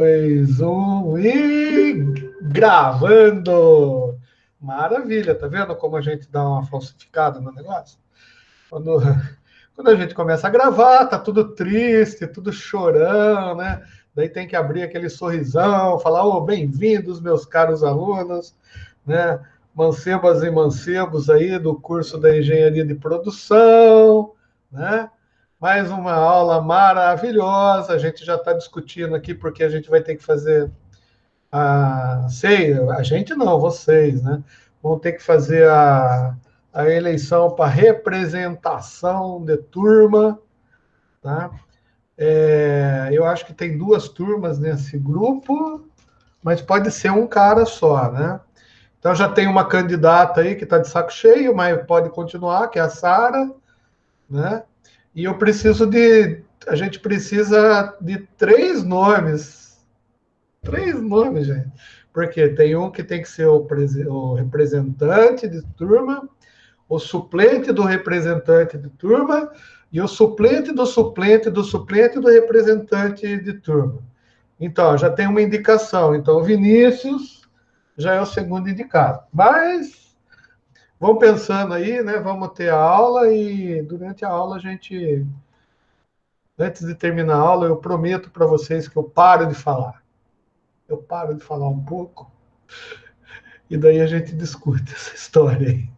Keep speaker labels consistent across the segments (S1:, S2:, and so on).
S1: 3, 2, 1 e gravando! Maravilha, tá vendo como a gente dá uma falsificada no negócio? Quando, quando a gente começa a gravar, tá tudo triste, tudo chorão, né? Daí tem que abrir aquele sorrisão, falar, ô, bem-vindos, meus caros alunos, né? Mancebas e mancebos aí do curso da Engenharia de Produção, né? Mais uma aula maravilhosa. A gente já está discutindo aqui porque a gente vai ter que fazer a gente não, vocês, né? Vão ter que fazer a eleição para representação de turma, tá? Eu acho que tem duas turmas nesse grupo, mas pode ser um cara só, né? Então já tem uma candidata aí que está de saco cheio, mas pode continuar, que é a Sara, né? E eu preciso de. A gente precisa de três nomes, gente. Porque tem um que tem que ser o representante de turma, o suplente do representante de turma e o suplente do suplente do suplente do representante de turma. Então, já tem uma indicação. Então, o Vinícius já é o segundo indicado. Mas vamos pensando aí, né? Vamos ter a aula e durante a aula a gente, antes de terminar a aula, eu prometo para vocês que eu paro de falar. Eu paro de falar um pouco e daí a gente discute essa história aí,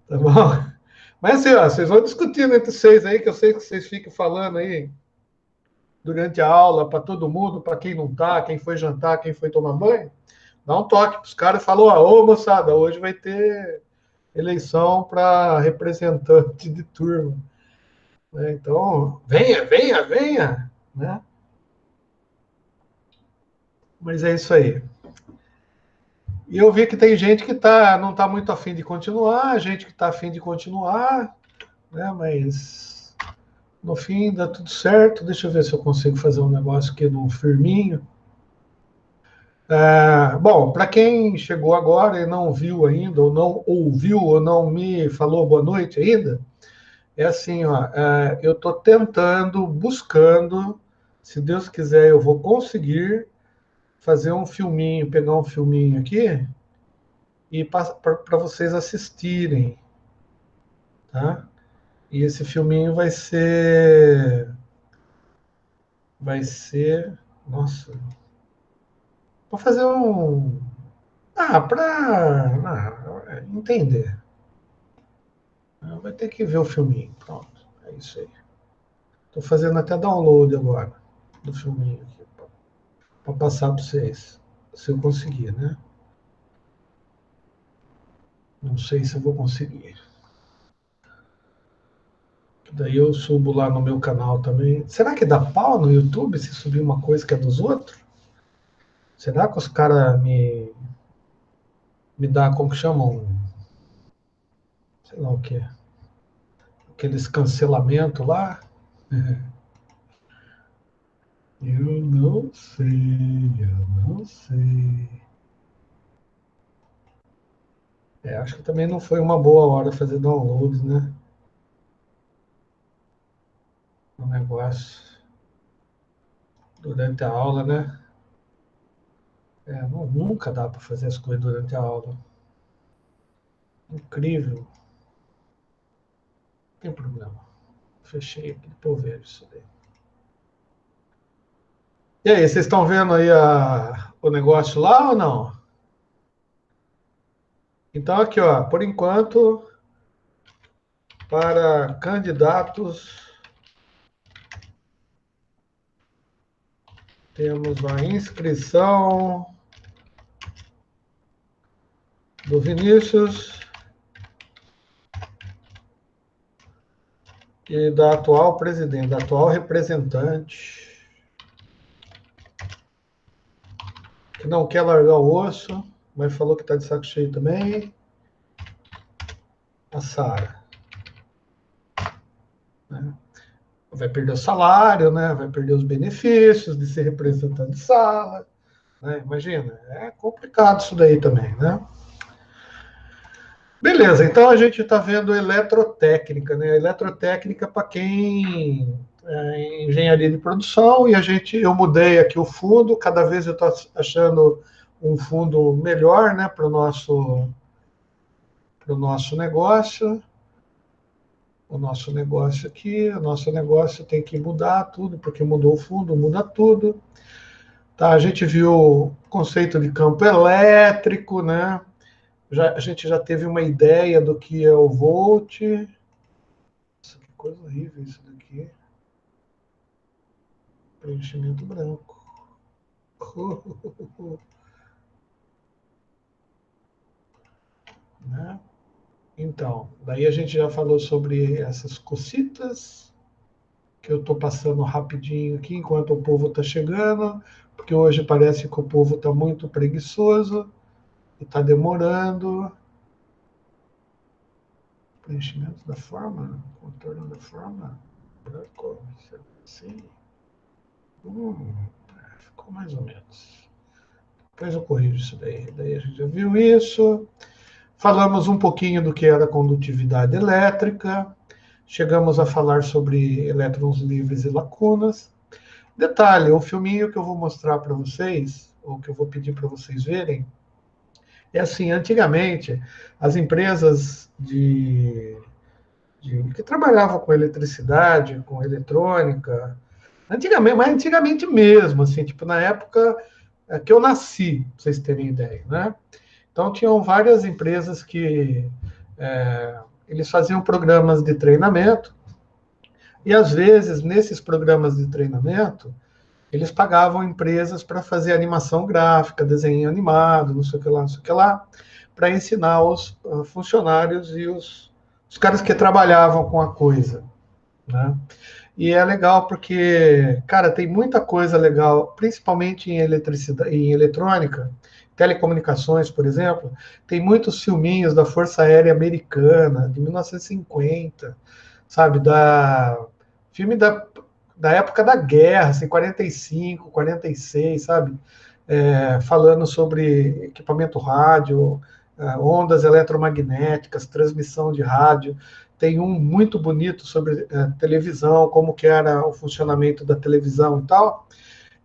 S1: tá bom? Mas assim, ó, vocês vão discutindo entre vocês aí, que eu sei que vocês ficam falando aí durante a aula para todo mundo, para quem não tá, quem foi jantar, quem foi tomar banho. Dá um toque para os caras e fala, ô moçada, hoje vai ter eleição para representante de turma. Né? Então, venha, venha, venha. Né? Mas é isso aí. E eu vi que tem gente que não está muito afim de continuar, gente que está afim de continuar, né? Mas no fim dá tudo certo. Deixa eu ver se eu consigo fazer um negócio aqui no firminho. Bom, para quem chegou agora e não viu ainda, ou não ouviu, ou não me falou boa noite ainda, é assim, ó, eu estou tentando, buscando, se Deus quiser, eu vou conseguir fazer um filminho, pegar um filminho aqui e para vocês assistirem, tá? E esse filminho nossa, vou fazer para entender. Vai ter que ver o filminho, pronto, é isso aí. Estou fazendo até download agora do filminho aqui, para passar para vocês, se eu conseguir, né? Não sei se eu vou conseguir. Daí eu subo lá no meu canal também. Será que dá pau no YouTube se subir uma coisa que é dos outros? Será que os caras me dá, como que chamam? Sei lá o que. Aqueles cancelamentos lá? Eu não sei, eu não sei. Acho que também não foi uma boa hora fazer download, né? O negócio durante a aula, né? Nunca dá para fazer as coisas durante a aula. Incrível. Não tem problema. Fechei aqui para eu ver isso daí. E aí, vocês estão vendo aí o negócio lá ou não? Então, aqui, ó, por enquanto, para candidatos, temos a inscrição do Vinícius e da atual presidente, da atual representante, que não quer largar o osso, mas falou que está de saco cheio também, a Sara. Né? Vai perder o salário, né? Vai perder os benefícios de ser representante de sala. Né? Imagina, é complicado isso daí também, né? Beleza, então a gente está vendo eletrotécnica, né? Eletrotécnica para quem é engenharia de produção, e eu mudei aqui o fundo, cada vez eu estou achando um fundo melhor, né, para o nosso negócio. O nosso negócio aqui, o nosso negócio tem que mudar tudo, porque mudou o fundo, muda tudo. Tá, a gente viu o conceito de campo elétrico, né? A gente já teve uma ideia do que é o volt. Nossa, que coisa horrível isso daqui. Preenchimento branco. Né? Então, daí a gente já falou sobre essas cocitas, que eu estou passando rapidinho aqui enquanto o povo está chegando, porque hoje parece que o povo está muito preguiçoso e está demorando. Preenchimento da forma, contorno da forma, branco, assim. Ficou mais ou menos. Depois eu corrijo isso daí. Daí a gente já viu isso. Falamos um pouquinho do que era condutividade elétrica. Chegamos a falar sobre elétrons livres e lacunas. Detalhe, o filminho que eu vou mostrar para vocês, ou que eu vou pedir para vocês verem, é assim, antigamente, as empresas que trabalhavam com eletricidade, com eletrônica, antigamente, mas antigamente mesmo, assim, tipo na época que eu nasci, para vocês terem ideia, né? Então tinham várias empresas que eles faziam programas de treinamento e às vezes nesses programas de treinamento eles pagavam empresas para fazer animação gráfica, desenho animado, não sei o que lá, não sei o que lá, para ensinar os funcionários e os caras que trabalhavam com a coisa, né? E é legal porque, cara, tem muita coisa legal, principalmente em eletricidade, em eletrônica, telecomunicações, por exemplo. Tem muitos filminhos da Força Aérea Americana, de 1950, sabe? Filme da época da guerra, assim, 45, 46, sabe? Falando sobre equipamento rádio, ondas eletromagnéticas, transmissão de rádio. Tem um muito bonito sobre televisão, como que era o funcionamento da televisão e tal.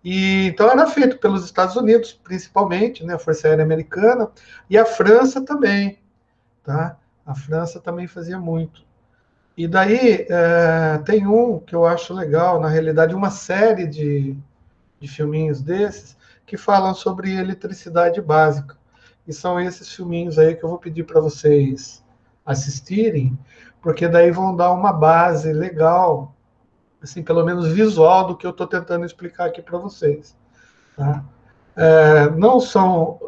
S1: E então era feito pelos Estados Unidos, principalmente, né, a Força Aérea Americana, e a França também, tá? A França também fazia muito. E daí tem um que eu acho legal, na realidade, uma série de filminhos desses que falam sobre eletricidade básica. E são esses filminhos aí que eu vou pedir para vocês assistirem, porque daí vão dar uma base legal, assim, pelo menos visual, do que eu estou tentando explicar aqui para vocês. Tá? Não são,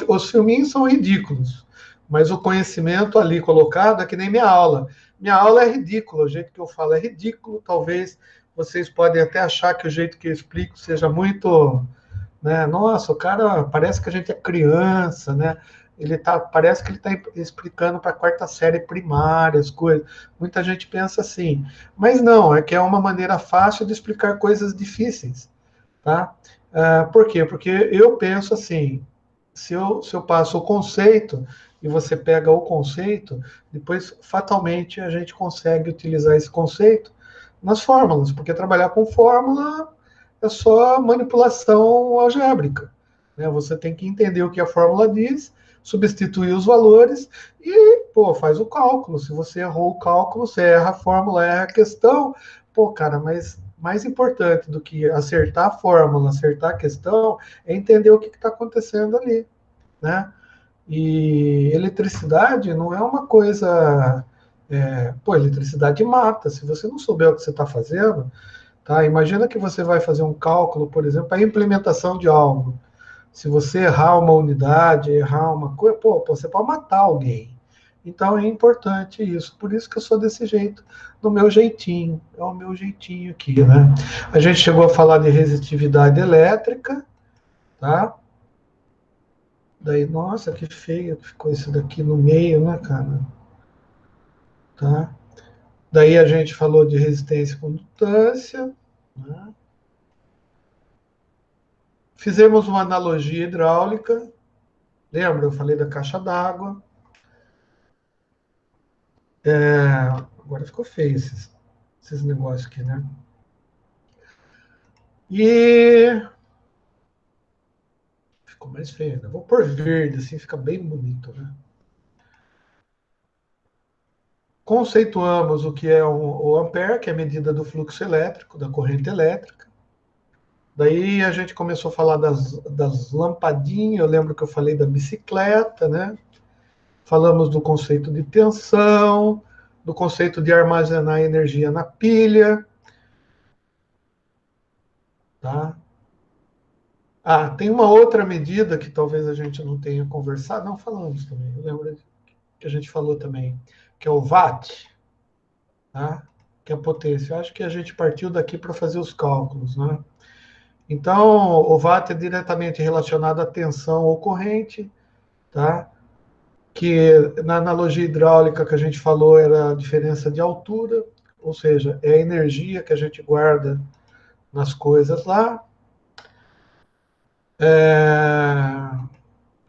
S1: os filminhos são ridículos, mas o conhecimento ali colocado é que nem minha aula. Minha aula é ridícula, o jeito que eu falo é ridículo, talvez vocês podem até achar que o jeito que eu explico seja muito, né? Nossa, o cara parece que a gente é criança, né? Parece que ele está explicando para a quarta série primária as coisas. Muita gente pensa assim, mas não, é que é uma maneira fácil de explicar coisas difíceis, tá? Por quê? Porque eu penso assim, se eu passo o conceito e você pega o conceito, depois fatalmente a gente consegue utilizar esse conceito nas fórmulas, porque trabalhar com fórmula é só manipulação algébrica, né? Você tem que entender o que a fórmula diz, substituir os valores e, pô, faz o cálculo. Se você errou o cálculo, você erra a fórmula, erra a questão. Pô, cara, mas mais importante do que acertar a fórmula, acertar a questão, é entender o que está acontecendo ali, né? E eletricidade não é uma coisa. Eletricidade mata. Se você não souber o que você está fazendo, tá? Imagina que você vai fazer um cálculo, por exemplo, a implementação de algo. Se você errar uma unidade, errar uma coisa, pô, você pode matar alguém. Então é importante isso. Por isso que eu sou desse jeito, do meu jeitinho. É o meu jeitinho aqui, né? A gente chegou a falar de resistividade elétrica, tá? Daí, nossa, que feio que ficou isso daqui no meio, né, cara? Tá? Daí a gente falou de resistência e condutância, né? Fizemos uma analogia hidráulica. Lembra? Eu falei da caixa d'água. Agora ficou feio esses negócios aqui, né? E ficou mais feio ainda. Vou pôr verde, assim fica bem bonito, né? Conceituamos o que é o ampere, que é a medida do fluxo elétrico, da corrente elétrica. Daí a gente começou a falar das lampadinhas, eu lembro que eu falei da bicicleta, né? Falamos do conceito de tensão, do conceito de armazenar energia na pilha, tá? Ah, tem uma outra medida que talvez a gente não tenha conversado, não falamos também, eu lembro que a gente falou também, que é o watt, tá? Que é a potência. Eu acho que a gente partiu daqui para fazer os cálculos, né? Então, o watt é diretamente relacionado à tensão ou corrente, tá? Que na analogia hidráulica que a gente falou era a diferença de altura, ou seja, é a energia que a gente guarda nas coisas lá.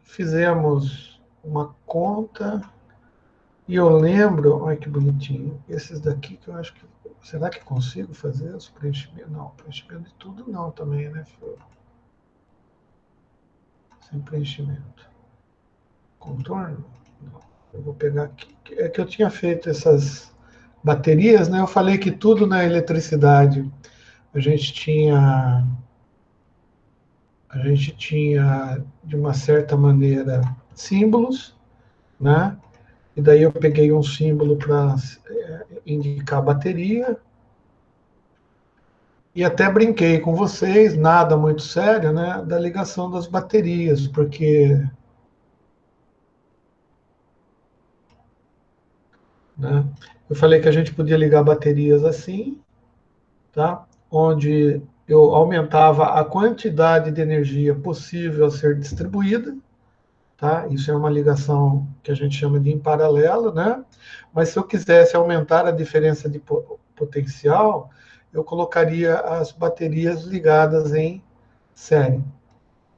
S1: Fizemos uma conta e eu lembro, olha que bonitinho, esses daqui que eu acho que, será que consigo fazer os preenchimentos? Não, preenchimento de tudo não também, né, Flor? Sem preenchimento. Contorno? Não. Eu vou pegar aqui. É que eu tinha feito essas baterias, né? Eu falei que tudo na eletricidade a gente tinha, de uma certa maneira, símbolos, né? E daí eu peguei um símbolo para indicar a bateria. E até brinquei com vocês, nada muito sério, né? Da ligação das baterias, porque, né? Eu falei que a gente podia ligar baterias assim, tá? Onde eu aumentava a quantidade de energia possível a ser distribuída, tá? Isso é uma ligação que a gente chama de em paralelo, né? Mas se eu quisesse aumentar a diferença de potencial, eu colocaria as baterias ligadas em série,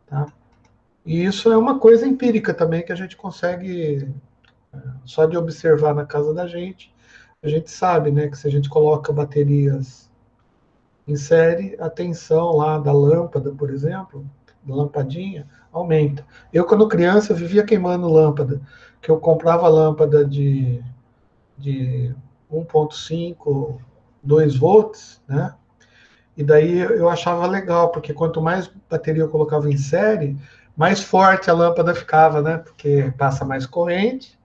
S1: tá? E isso é uma coisa empírica também que a gente consegue, só de observar na casa da gente, a gente sabe, né, que se a gente coloca baterias em série, a tensão lá da lâmpada, por exemplo, da lampadinha, aumenta. Eu, quando criança, vivia queimando lâmpada, que eu comprava lâmpada de 1,5, 2 volts, né? E daí eu achava legal, porque quanto mais bateria eu colocava em série, mais forte a lâmpada ficava, né? Porque passa mais corrente,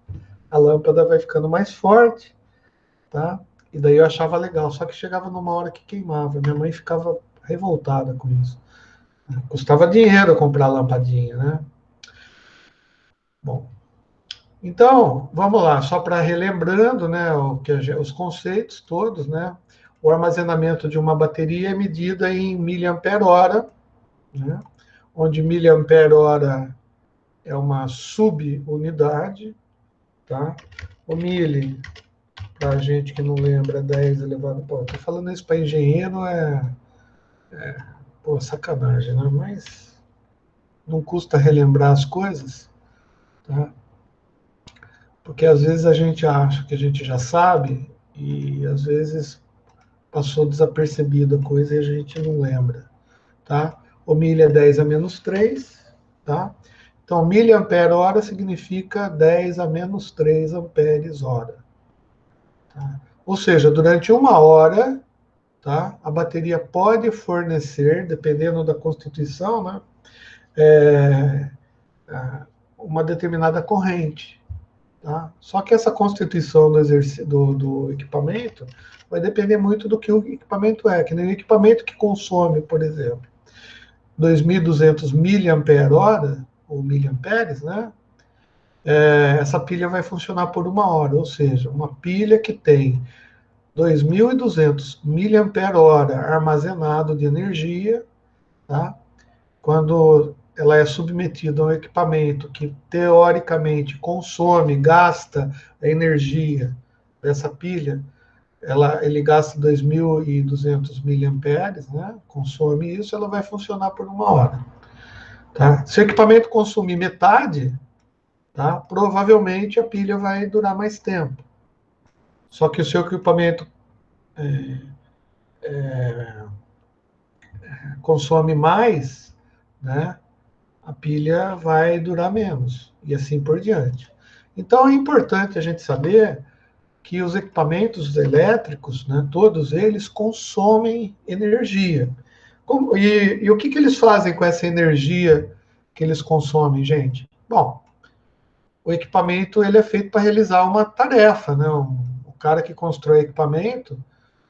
S1: a lâmpada vai ficando mais forte, tá? E daí eu achava legal, só que chegava numa hora que queimava. Minha mãe ficava revoltada com isso. Custava dinheiro comprar lampadinha, né? Bom, então, vamos lá, só para relembrando, né, os conceitos todos, né? O armazenamento de uma bateria é medida em miliampere-hora, né? Onde miliampere-hora é uma subunidade, tá? O mili, para a gente que não lembra, 10 elevado... Pô, tô falando isso para engenheiro, pô, sacanagem, né? Mas não custa relembrar as coisas, tá? Porque às vezes a gente acha que a gente já sabe e às vezes passou desapercebida a coisa e a gente não lembra, tá? O milha é 10 a menos 3, tá? Então, miliampere-hora significa 10 a menos 3 amperes-hora. Tá? Ou seja, durante uma hora, tá? A bateria pode fornecer, dependendo da constituição, né? É, uma determinada corrente. Tá? Só que essa constituição do equipamento vai depender muito do que o equipamento é. Que nem o equipamento que consome, por exemplo, 2.200 miliampere-hora, ou miliamperes, né? Essa pilha vai funcionar por uma hora, ou seja, uma pilha que tem 2.200 miliampere-hora armazenado de energia, tá? Quando ela é submetida a um equipamento que teoricamente consome, gasta a energia dessa pilha, ele gasta 2.200 miliamperes, né? Consome isso, ela vai funcionar por uma hora. Tá? Se o equipamento consumir metade, tá? Provavelmente a pilha vai durar mais tempo. Só que o seu equipamento consome mais, né? A pilha vai durar menos, e assim por diante. Então é importante a gente saber que os equipamentos elétricos, né, todos eles consomem energia. E o que eles fazem com essa energia que eles consomem, gente? Bom, o equipamento ele é feito para realizar uma tarefa, né? O cara que constrói equipamento,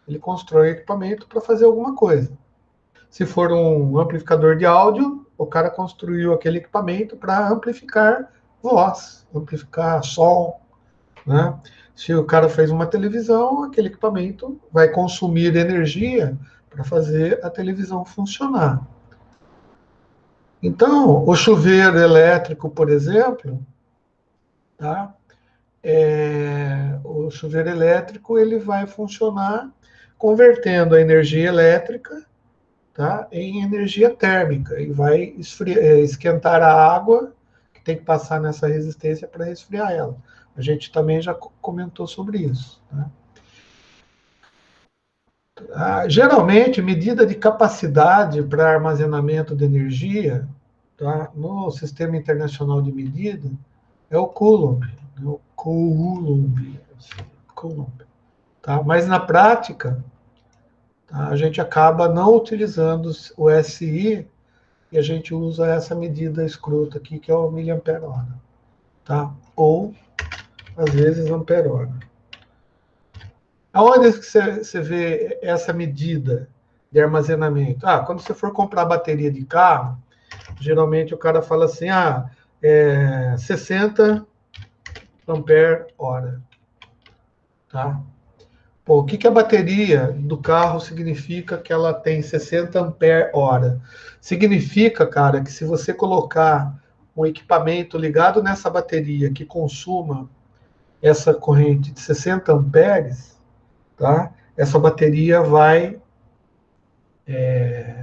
S1: ele constrói equipamento para fazer alguma coisa. Se for um amplificador de áudio, o cara construiu aquele equipamento para amplificar voz, amplificar som, né? Se o cara fez uma televisão, aquele equipamento vai consumir energia para fazer a televisão funcionar. Então, o chuveiro elétrico, por exemplo, tá? O chuveiro elétrico ele vai funcionar convertendo a energia elétrica, tá, em energia térmica e vai esquentar a água que tem que passar nessa resistência para resfriar ela. A gente também já comentou sobre isso. Né? Geralmente, medida de capacidade para armazenamento de energia, tá, no Sistema Internacional de Medida é o Coulomb, né, o Coulomb, tá? Mas na prática, tá, a gente acaba não utilizando o SI e a gente usa essa medida escrota aqui, que é o miliampere-hora, tá? Ou, às vezes, ampere-hora. Aonde que você vê essa medida de armazenamento? Quando você for comprar bateria de carro, geralmente o cara fala assim, 60 ampere-hora, tá? Pô, o que a bateria do carro significa que ela tem 60 ampere-hora? Significa, cara, que se você colocar um equipamento ligado nessa bateria que consuma essa corrente de 60 amperes, tá? Essa bateria vai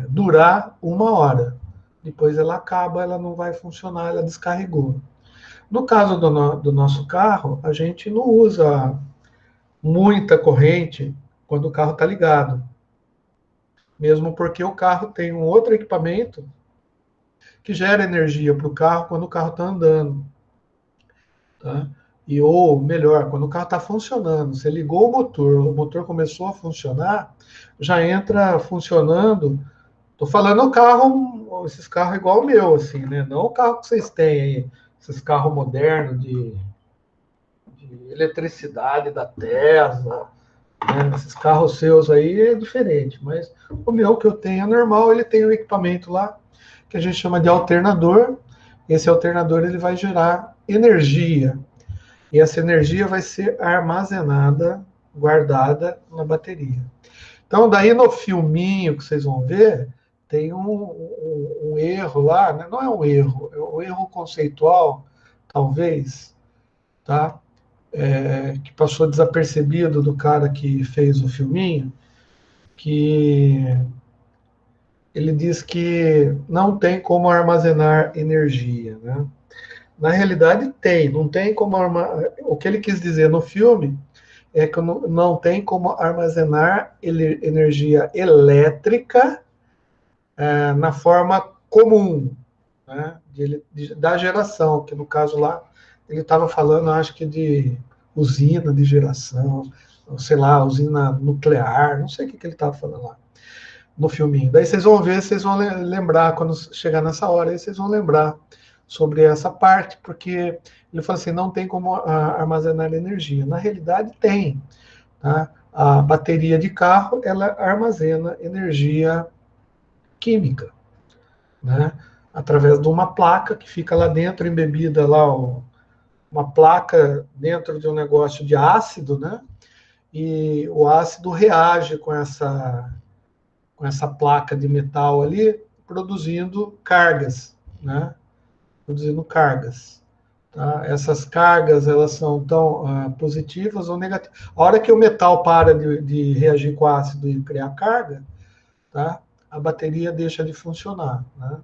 S1: durar 1 hora. Depois ela acaba, ela não vai funcionar, ela descarregou. No caso do nosso carro, a gente não usa muita corrente quando o carro está ligado. Mesmo porque o carro tem um outro equipamento que gera energia para o carro quando o carro está andando. Tá? Ou melhor, quando o carro está funcionando, você ligou o motor começou a funcionar, já entra funcionando. Estou falando o carro, esses carros igual o meu, assim, né? Não o carro que vocês têm aí, esses carros modernos de eletricidade da Tesla, né? Esses carros seus aí é diferente, mas o meu que eu tenho é normal, ele tem um equipamento lá que a gente chama de alternador. Esse alternador ele vai gerar energia e essa energia vai ser armazenada, guardada na bateria. Então, daí no filminho que vocês vão ver, tem um erro lá, né? Não é um erro conceitual, talvez, tá? Que passou desapercebido do cara que fez o filminho, que ele diz que não tem como armazenar energia, né? Na realidade tem, não tem como armazenar. O que ele quis dizer no filme é que não tem como armazenar energia elétrica na forma comum, né, da geração, que no caso lá ele estava falando, acho que de usina de geração, sei lá, usina nuclear, não sei o que ele estava falando lá no filminho. Daí vocês vão ver, vocês vão lembrar, quando chegar nessa hora, aí vocês vão lembrar sobre essa parte, porque ele fala assim, não tem como armazenar energia. Na realidade, tem. Tá? A bateria de carro, ela armazena energia química, né? Através de uma placa que fica lá dentro, embebida lá, uma placa dentro de um negócio de ácido, né? E o ácido reage com essa placa de metal ali, produzindo cargas, né? Produzindo cargas. Tá? Essas cargas, elas são tão positivas ou negativas. A hora que o metal para de reagir com o ácido e criar carga, tá? A bateria deixa de funcionar, né?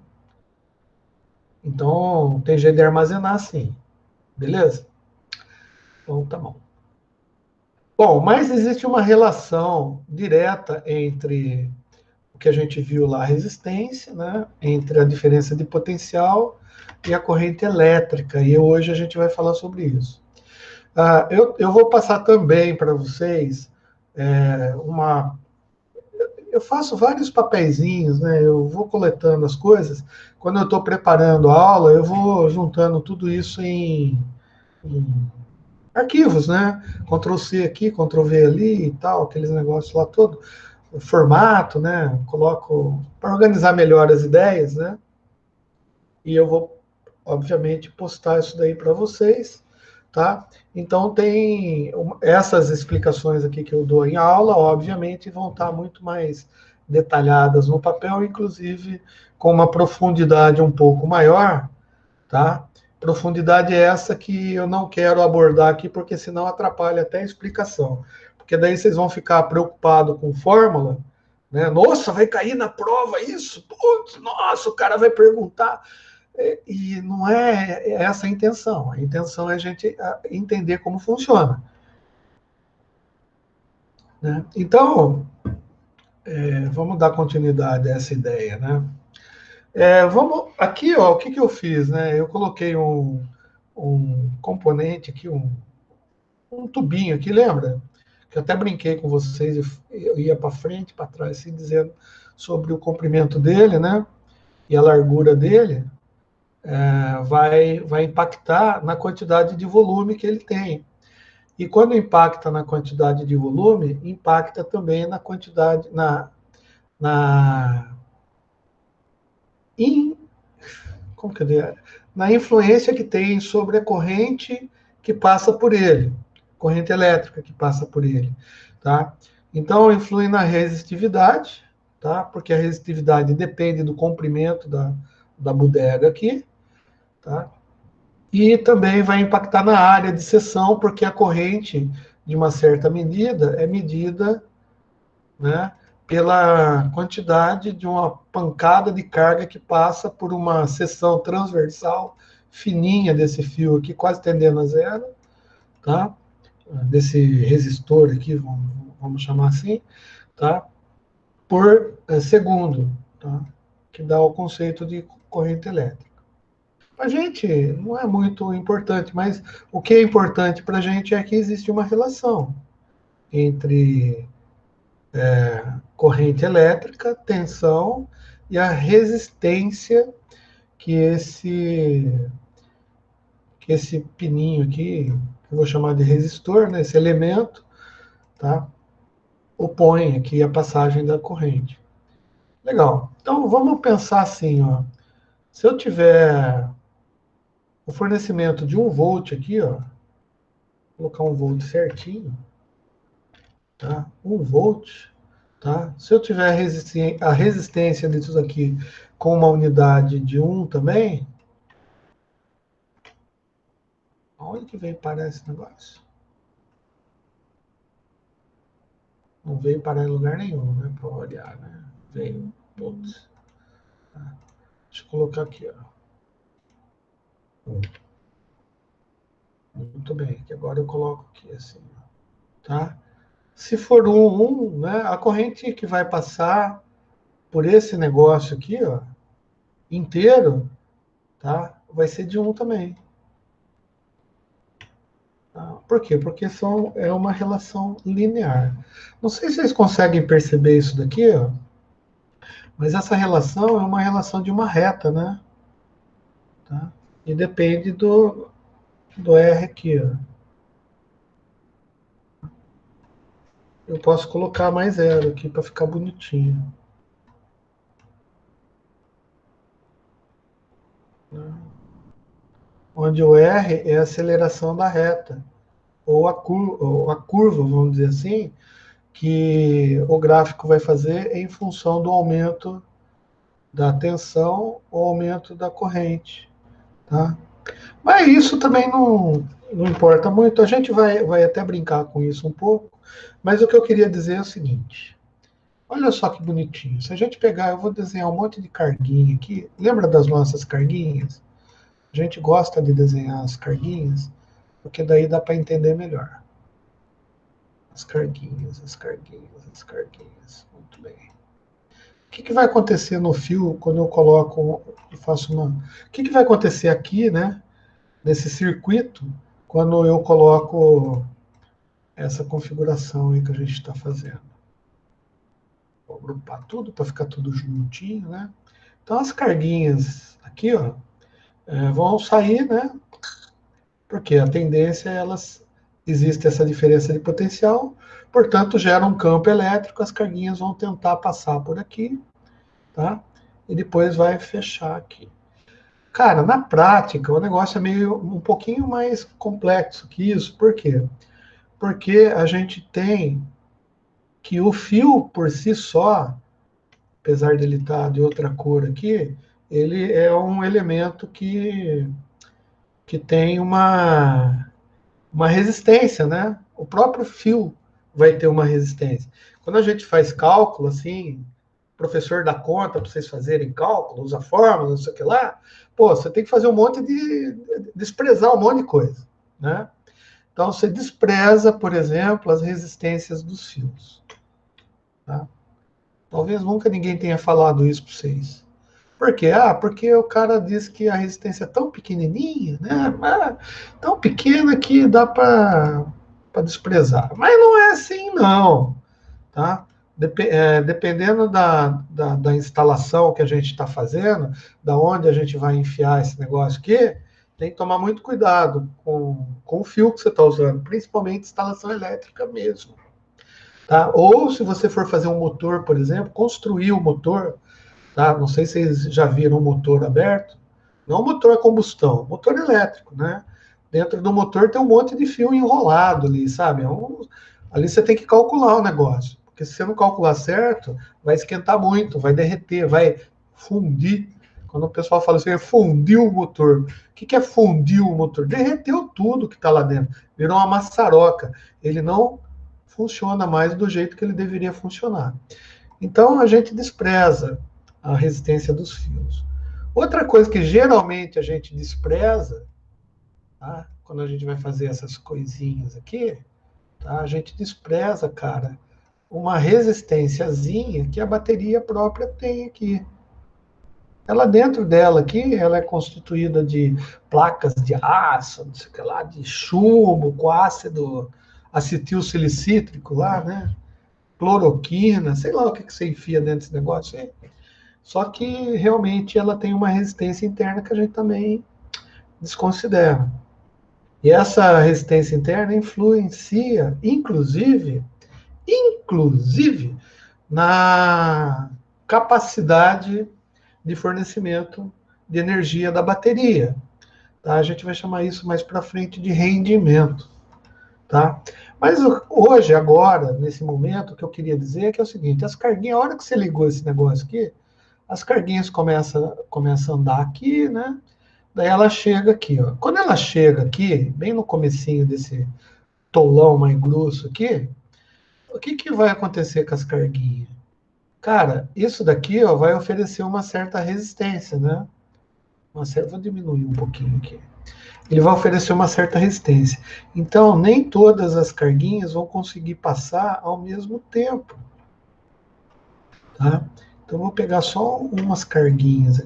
S1: Então, tem jeito de armazenar sim. Beleza? Então, tá bom. Bom, mas existe uma relação direta entre o que a gente viu lá, a resistência, né, entre a diferença de potencial e a corrente elétrica, e hoje a gente vai falar sobre isso. Eu vou passar também para vocês uma. Eu faço vários papeizinhos, né? Eu vou coletando as coisas. Quando eu estou preparando a aula, eu vou juntando tudo isso em arquivos, né? Ctrl C aqui, Ctrl V ali e tal, aqueles negócios lá todo, o formato, né? Coloco para organizar melhor as ideias, né? E eu vou, obviamente, postar isso daí para vocês, tá? Então tem essas explicações aqui que eu dou em aula, obviamente, vão estar muito mais detalhadas no papel, inclusive com uma profundidade um pouco maior, tá? Profundidade é essa que eu não quero abordar aqui, porque senão atrapalha até a explicação. Porque daí vocês vão ficar preocupados com fórmula, né? Nossa, vai cair na prova isso? Putz, nossa, o cara vai perguntar. E não é essa a intenção. A intenção é a gente entender como funciona. Né? Então, vamos dar continuidade a essa ideia, né? Vamos aqui, ó, o que eu fiz, né? Eu coloquei um componente aqui, um tubinho aqui, lembra? Que eu até brinquei com vocês, eu ia para frente, para trás, assim, dizendo sobre o comprimento dele, né? E a largura dele. Vai impactar na quantidade de volume que ele tem. E quando impacta na quantidade de volume, impacta também na quantidade, na, in, como que é? Na influência que tem sobre a corrente que passa por ele, corrente elétrica que passa por ele, tá? Então, influi na resistividade, tá? Porque a resistividade depende do comprimento da bodega aqui, tá? E também vai impactar na área de seção, porque a corrente, de uma certa medida, é medida, né, pela quantidade de uma pancada de carga que passa por uma seção transversal fininha desse fio aqui, quase tendendo a zero, tá? Desse resistor aqui, vamos chamar assim, tá? Por segundo, tá? Que dá o conceito de corrente elétrica. A gente não é muito importante, mas o que é importante para a gente é que existe uma relação entre corrente elétrica, tensão e a resistência que esse pininho aqui, que eu vou chamar de resistor, né, esse elemento, tá, opõe aqui a passagem da corrente. Legal. Então vamos pensar assim, ó. Se eu tiver o fornecimento de 1 volt aqui, ó, vou colocar 1 volt certinho, tá? 1 volt, tá? Se eu tiver a resistência disso aqui com uma unidade de 1 também, onde que veio parar esse negócio? Não veio parar em lugar nenhum, né? Para olhar, né? Veio, putz. Tá. Deixa eu colocar aqui, ó. Muito bem, que agora eu coloco aqui assim, tá? Se for 1, né? A corrente que vai passar por esse negócio aqui, ó, inteiro, tá? Vai ser de 1 também. Tá? Por quê? Porque é uma relação linear. Não sei se vocês conseguem perceber isso daqui, ó, mas essa relação é uma relação de uma reta, né? Tá? E depende do R aqui, ó. Eu posso colocar mais zero aqui para ficar bonitinho. Né? Onde o R é a aceleração da reta, ou a curva, vamos dizer assim, que o gráfico vai fazer em função do aumento da tensão ou aumento da corrente. Tá? Mas isso também não importa muito, a gente vai até brincar com isso um pouco, mas o que eu queria dizer é o seguinte, olha só que bonitinho, se a gente pegar, eu vou desenhar um monte de carguinha aqui, lembra das nossas carguinhas? A gente gosta de desenhar as carguinhas, porque daí dá para entender melhor. As carguinhas, as carguinhas, as carguinhas. Muito bem. O que vai acontecer no fio quando eu coloco, eu faço uma... O que vai acontecer aqui, né, nesse circuito, quando eu coloco essa configuração aí que a gente está fazendo? Vou agrupar tudo para ficar tudo juntinho, né? Então as carguinhas aqui, ó, vão sair, né? Porque a tendência é elas existe essa diferença de potencial, portanto gera um campo elétrico, as carguinhas vão tentar passar por aqui, tá? E depois vai fechar aqui. Cara, na prática, o negócio é meio um pouquinho mais complexo que isso. Por quê? Porque a gente tem que o fio por si só, apesar dele estar de outra cor aqui, ele é um elemento que tem uma resistência, né? O próprio fio vai ter uma resistência. Quando a gente faz cálculo, assim, o professor dá conta para vocês fazerem cálculo, usa fórmula, não sei o que lá, pô, você tem que fazer um monte de desprezar um monte de coisa, né? Então você despreza, por exemplo, as resistências dos fios, tá? Talvez nunca ninguém tenha falado isso para vocês. Por quê? Ah, porque o cara diz que a resistência é tão pequenininha, né? Tão pequena que dá para desprezar. Mas não é assim, não. Tá? Dependendo da instalação que a gente está fazendo, da onde a gente vai enfiar esse negócio aqui, tem que tomar muito cuidado com o fio que você está usando, principalmente instalação elétrica mesmo. Tá? Ou se você for fazer um motor, por exemplo, construir o motor, tá? Não sei se vocês já viram um motor aberto, não motor a combustão, motor elétrico, né? Dentro do motor tem um monte de fio enrolado ali, sabe? Ali você tem que calcular o negócio, porque se você não calcular certo, vai esquentar muito, vai derreter, vai fundir. Quando o pessoal fala assim, fundiu o motor. O que é fundiu o motor? Derreteu tudo que está lá dentro, virou uma maçaroca. Ele não funciona mais do jeito que ele deveria funcionar. Então a gente despreza a resistência dos fios. Outra coisa que geralmente a gente despreza, tá? Quando a gente vai fazer essas coisinhas aqui, tá? A gente despreza, cara, uma resistênciazinha que a bateria própria tem aqui. Ela dentro dela aqui, ela é constituída de placas de aço, não sei o que lá, de chumbo com ácido acetilsalicítrico lá, né? Cloroquina, sei lá o que você enfia dentro desse negócio aí. Só que realmente ela tem uma resistência interna que a gente também desconsidera. E essa resistência interna influencia, inclusive, na capacidade de fornecimento de energia da bateria. Tá? A gente vai chamar isso mais para frente de rendimento. Tá? Mas hoje, agora, nesse momento, o que eu queria dizer é que é o seguinte, as carguinhas, a hora que você ligou esse negócio aqui, as carguinhas começam a andar aqui, né? Daí ela chega aqui, ó. Quando ela chega aqui, bem no comecinho desse tolão mais grosso aqui, o que vai acontecer com as carguinhas? Cara, isso daqui, ó, vai oferecer uma certa resistência, né? Vou diminuir um pouquinho aqui. Ele vai oferecer uma certa resistência. Então, nem todas as carguinhas vão conseguir passar ao mesmo tempo, tá? Então, eu vou pegar só umas carguinhas.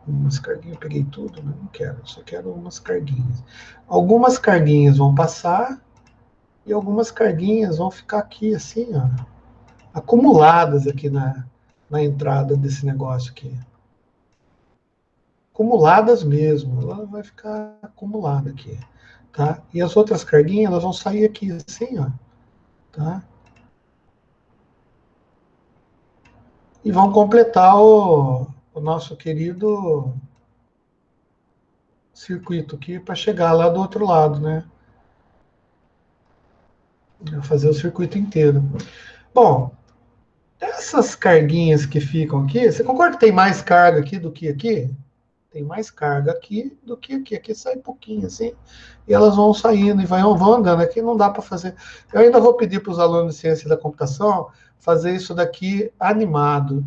S1: Umas carguinhas, eu peguei tudo, mas não quero, só quero umas carguinhas. Algumas carguinhas vão passar e algumas carguinhas vão ficar aqui, assim, ó, acumuladas aqui na entrada desse negócio aqui. Acumuladas mesmo, ela vai ficar acumulada aqui, tá? E as outras carguinhas, elas vão sair aqui, assim, ó, tá? E vão completar o nosso querido circuito aqui para chegar lá do outro lado, né? Fazer o circuito inteiro. Bom, essas carguinhas que ficam aqui, você concorda que tem mais carga aqui do que aqui? Tem mais carga aqui do que aqui. Aqui sai pouquinho assim, e elas vão saindo e vão andando. Aqui não dá para fazer. Eu ainda vou pedir para os alunos de ciência da computação fazer isso daqui animado.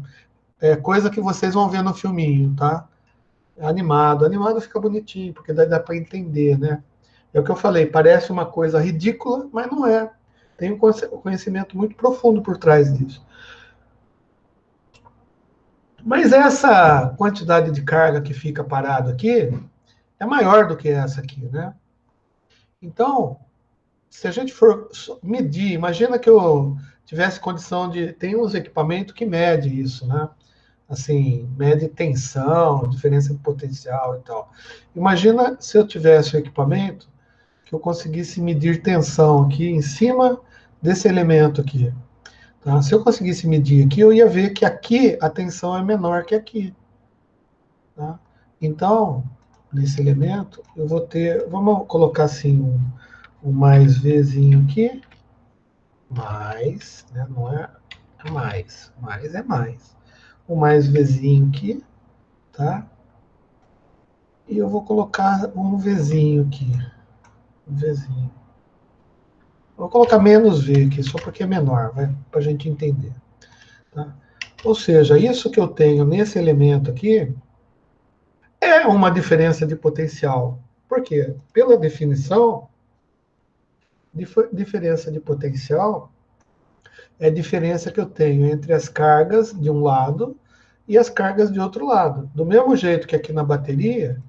S1: É coisa que vocês vão ver no filminho, tá? Animado. Animado fica bonitinho, porque daí dá para entender, né? É o que eu falei, parece uma coisa ridícula, mas não é. Tem um conhecimento muito profundo por trás disso. Mas essa quantidade de carga que fica parado aqui é maior do que essa aqui, né? Então, se a gente for medir, imagina que eu tivesse condição de... Tem uns equipamentos que medem isso, né? Assim, mede tensão, diferença de potencial e tal. Imagina se eu tivesse um equipamento que eu conseguisse medir tensão aqui em cima desse elemento aqui. Tá? Se eu conseguisse medir aqui, eu ia ver que aqui a tensão é menor que aqui. Tá? Então, nesse elemento, eu vou ter... Vamos colocar assim um mais Vzinho aqui. Mais, né? Não é mais. Mais é mais. Um mais Vzinho aqui, tá? E eu vou colocar um Vzinho aqui. Um Vzinho. Vou colocar menos V aqui, só porque é menor, para a gente entender. Tá? Ou seja, isso que eu tenho nesse elemento aqui é uma diferença de potencial. Por quê? Pela definição, diferença de potencial é a diferença que eu tenho entre as cargas de um lado e as cargas de outro lado. Do mesmo jeito que aqui na bateria,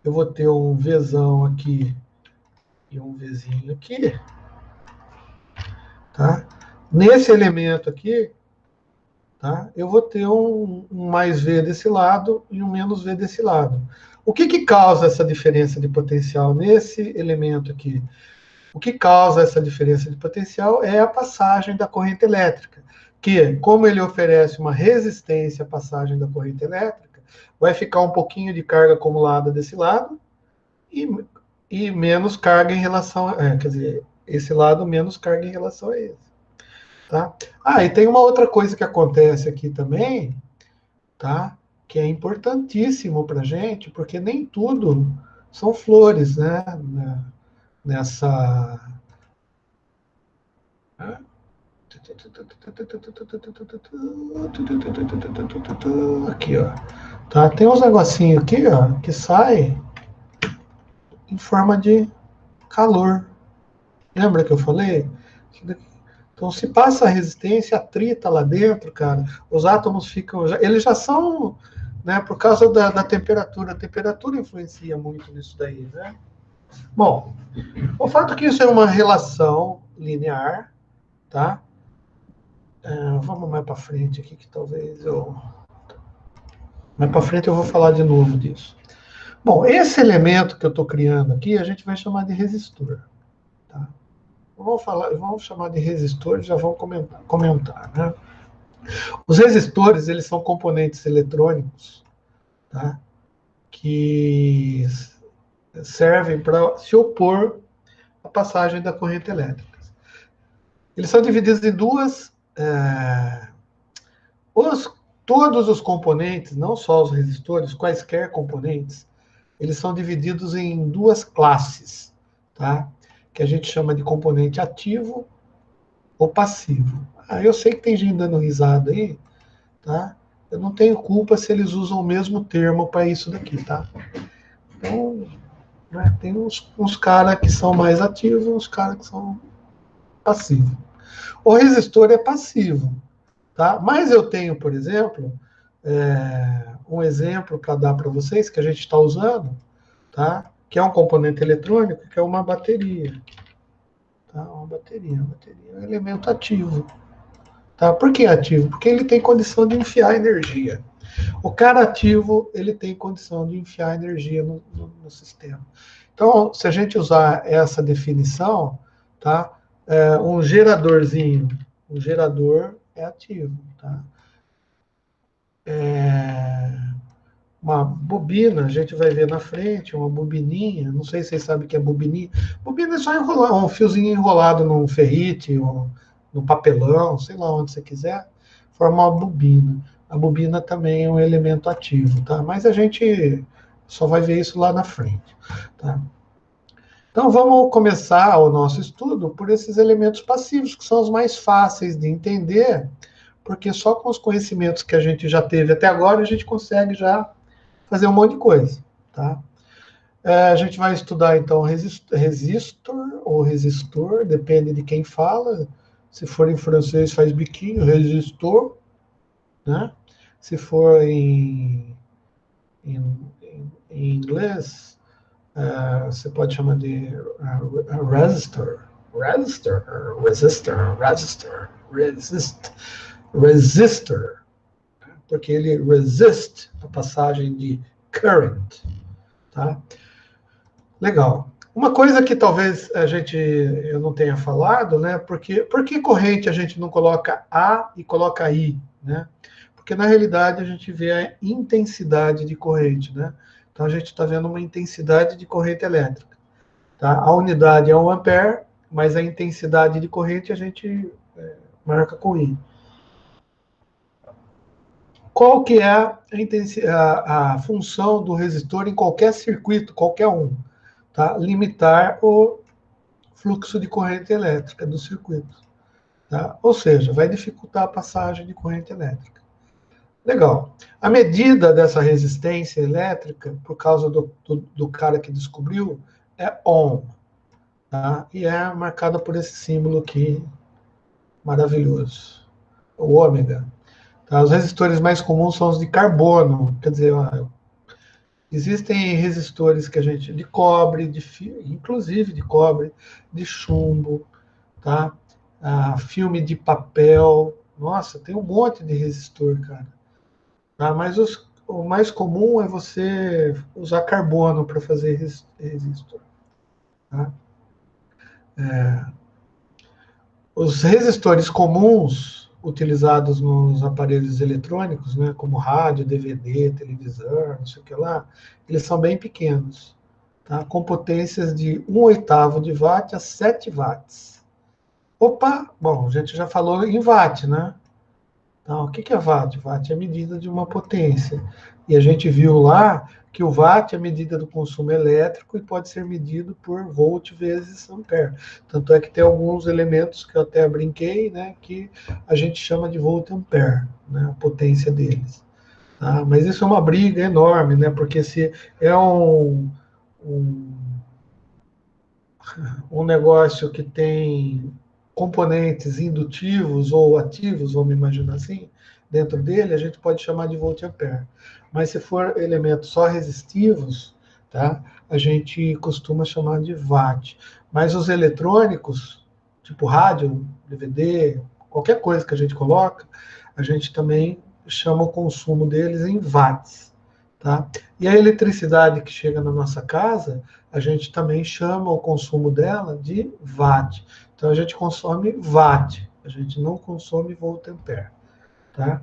S1: eu vou ter um Vzão aqui e um Vzinho aqui. Tá? Nesse elemento aqui, tá? Eu vou ter um mais V desse lado e um menos V desse lado. O que causa essa diferença de potencial nesse elemento aqui? O que causa essa diferença de potencial é a passagem da corrente elétrica, que, como ele oferece uma resistência à passagem da corrente elétrica, vai ficar um pouquinho de carga acumulada desse lado e menos carga em relação quer dizer, esse lado menos carga em relação a esse. Tá? E tem uma outra coisa que acontece aqui também, tá? Que é importantíssimo para a gente, porque nem tudo são flores, né? Nessa... Aqui, ó. Tá? Tem uns negocinhos aqui, ó, que sai em forma de calor. Lembra que eu falei? Então, se passa a resistência, atrita lá dentro, cara, os átomos ficam... Eles já são, né, por causa da temperatura. A temperatura influencia muito nisso daí, né? Bom, o fato é que isso é uma relação linear, tá? Vamos mais para frente aqui, que talvez eu... Mais para frente eu vou falar de novo disso. Bom, esse elemento que eu estou criando aqui, a gente vai chamar de resistor. Tá? Vamos chamar de resistor e já vamos comentar, né? Os resistores, eles são componentes eletrônicos, tá? Que servem para se opor à passagem da corrente elétrica. Eles são divididos em duas... todos os componentes, não só os resistores, quaisquer componentes, eles são divididos em duas classes, tá? Que a gente chama de componente ativo ou passivo. Eu sei que tem gente dando risada aí, tá? Eu não tenho culpa se eles usam o mesmo termo para isso daqui, tá? Então, né, tem uns caras que são mais ativos, uns caras que são passivos. O resistor é passivo, tá? Mas eu tenho, por exemplo, um exemplo para dar para vocês que a gente está usando, tá? Que é um componente eletrônico, que é uma bateria. Tá? Uma bateria é um elemento ativo. Tá? Por que ativo? Porque ele tem condição de enfiar energia. O cara ativo, ele tem condição de enfiar energia no sistema. Então, se a gente usar essa definição, tá? Um geradorzinho, um gerador é ativo. Tá? Uma bobina, a gente vai ver na frente, uma bobininha, não sei se vocês sabem o que é bobininha. Bobina é só enrolar, um fiozinho enrolado num ferrite, ou no papelão, sei lá onde você quiser, formar uma bobina. A bobina também é um elemento ativo, tá? Mas a gente só vai ver isso lá na frente, tá? Então vamos começar o nosso estudo por esses elementos passivos, que são os mais fáceis de entender, porque só com os conhecimentos que a gente já teve até agora, a gente consegue já fazer um monte de coisa, tá? A gente vai estudar, então, resistor ou resistor, depende de quem fala. Se for em francês, faz biquinho, resistor, né? Se for em inglês, você pode chamar de resistor, resistor, porque ele resiste a passagem de current, tá? Legal. Uma coisa que talvez eu não tenha falado, né? Por que corrente a gente não coloca A e coloca I, né? Porque na realidade a gente vê a intensidade de corrente, né? Então a gente está vendo uma intensidade de corrente elétrica, tá? A unidade é 1 ampere, mas a intensidade de corrente a gente marca com I. Qual que é a função do resistor em qualquer circuito, qualquer um? Tá? Limitar o fluxo de corrente elétrica do circuito. Tá? Ou seja, vai dificultar a passagem de corrente elétrica. Legal. A medida dessa resistência elétrica, por causa do cara que descobriu, é ohm. Tá? E é marcada por esse símbolo aqui, maravilhoso. O ômega. Tá? Os resistores mais comuns são os de carbono. Quer dizer, existem resistores que a gente de cobre, inclusive de cobre, de chumbo, tá? Filme de papel. Nossa, tem um monte de resistor, cara. Tá? Mas o mais comum é você usar carbono para fazer resistor. Tá? Os resistores comuns utilizados nos aparelhos eletrônicos, né, como rádio, DVD, televisão, não sei o que lá, eles são bem pequenos, tá? Com potências de 1/8 de watt a 7 watts. Opa, bom, a gente já falou em watt, né? Então, o que é watt? Watt é a medida de uma potência. E a gente viu lá que o watt é a medida do consumo elétrico e pode ser medido por volt vezes ampere. Tanto é que tem alguns elementos que eu até brinquei, né, que a gente chama de volt ampere, né, a potência deles. Tá? Mas isso é uma briga enorme, né, porque se é um negócio que tem componentes indutivos ou ativos, vamos imaginar assim, dentro dele, a gente pode chamar de volt-ampere. Mas se for elementos só resistivos, tá, a gente costuma chamar de watt. Mas os eletrônicos, tipo rádio, DVD, qualquer coisa que a gente coloca, a gente também chama o consumo deles em watts. Tá? E a eletricidade que chega na nossa casa, a gente também chama o consumo dela de watt. Então a gente consome watt, a gente não consome volt-ampere. Tá?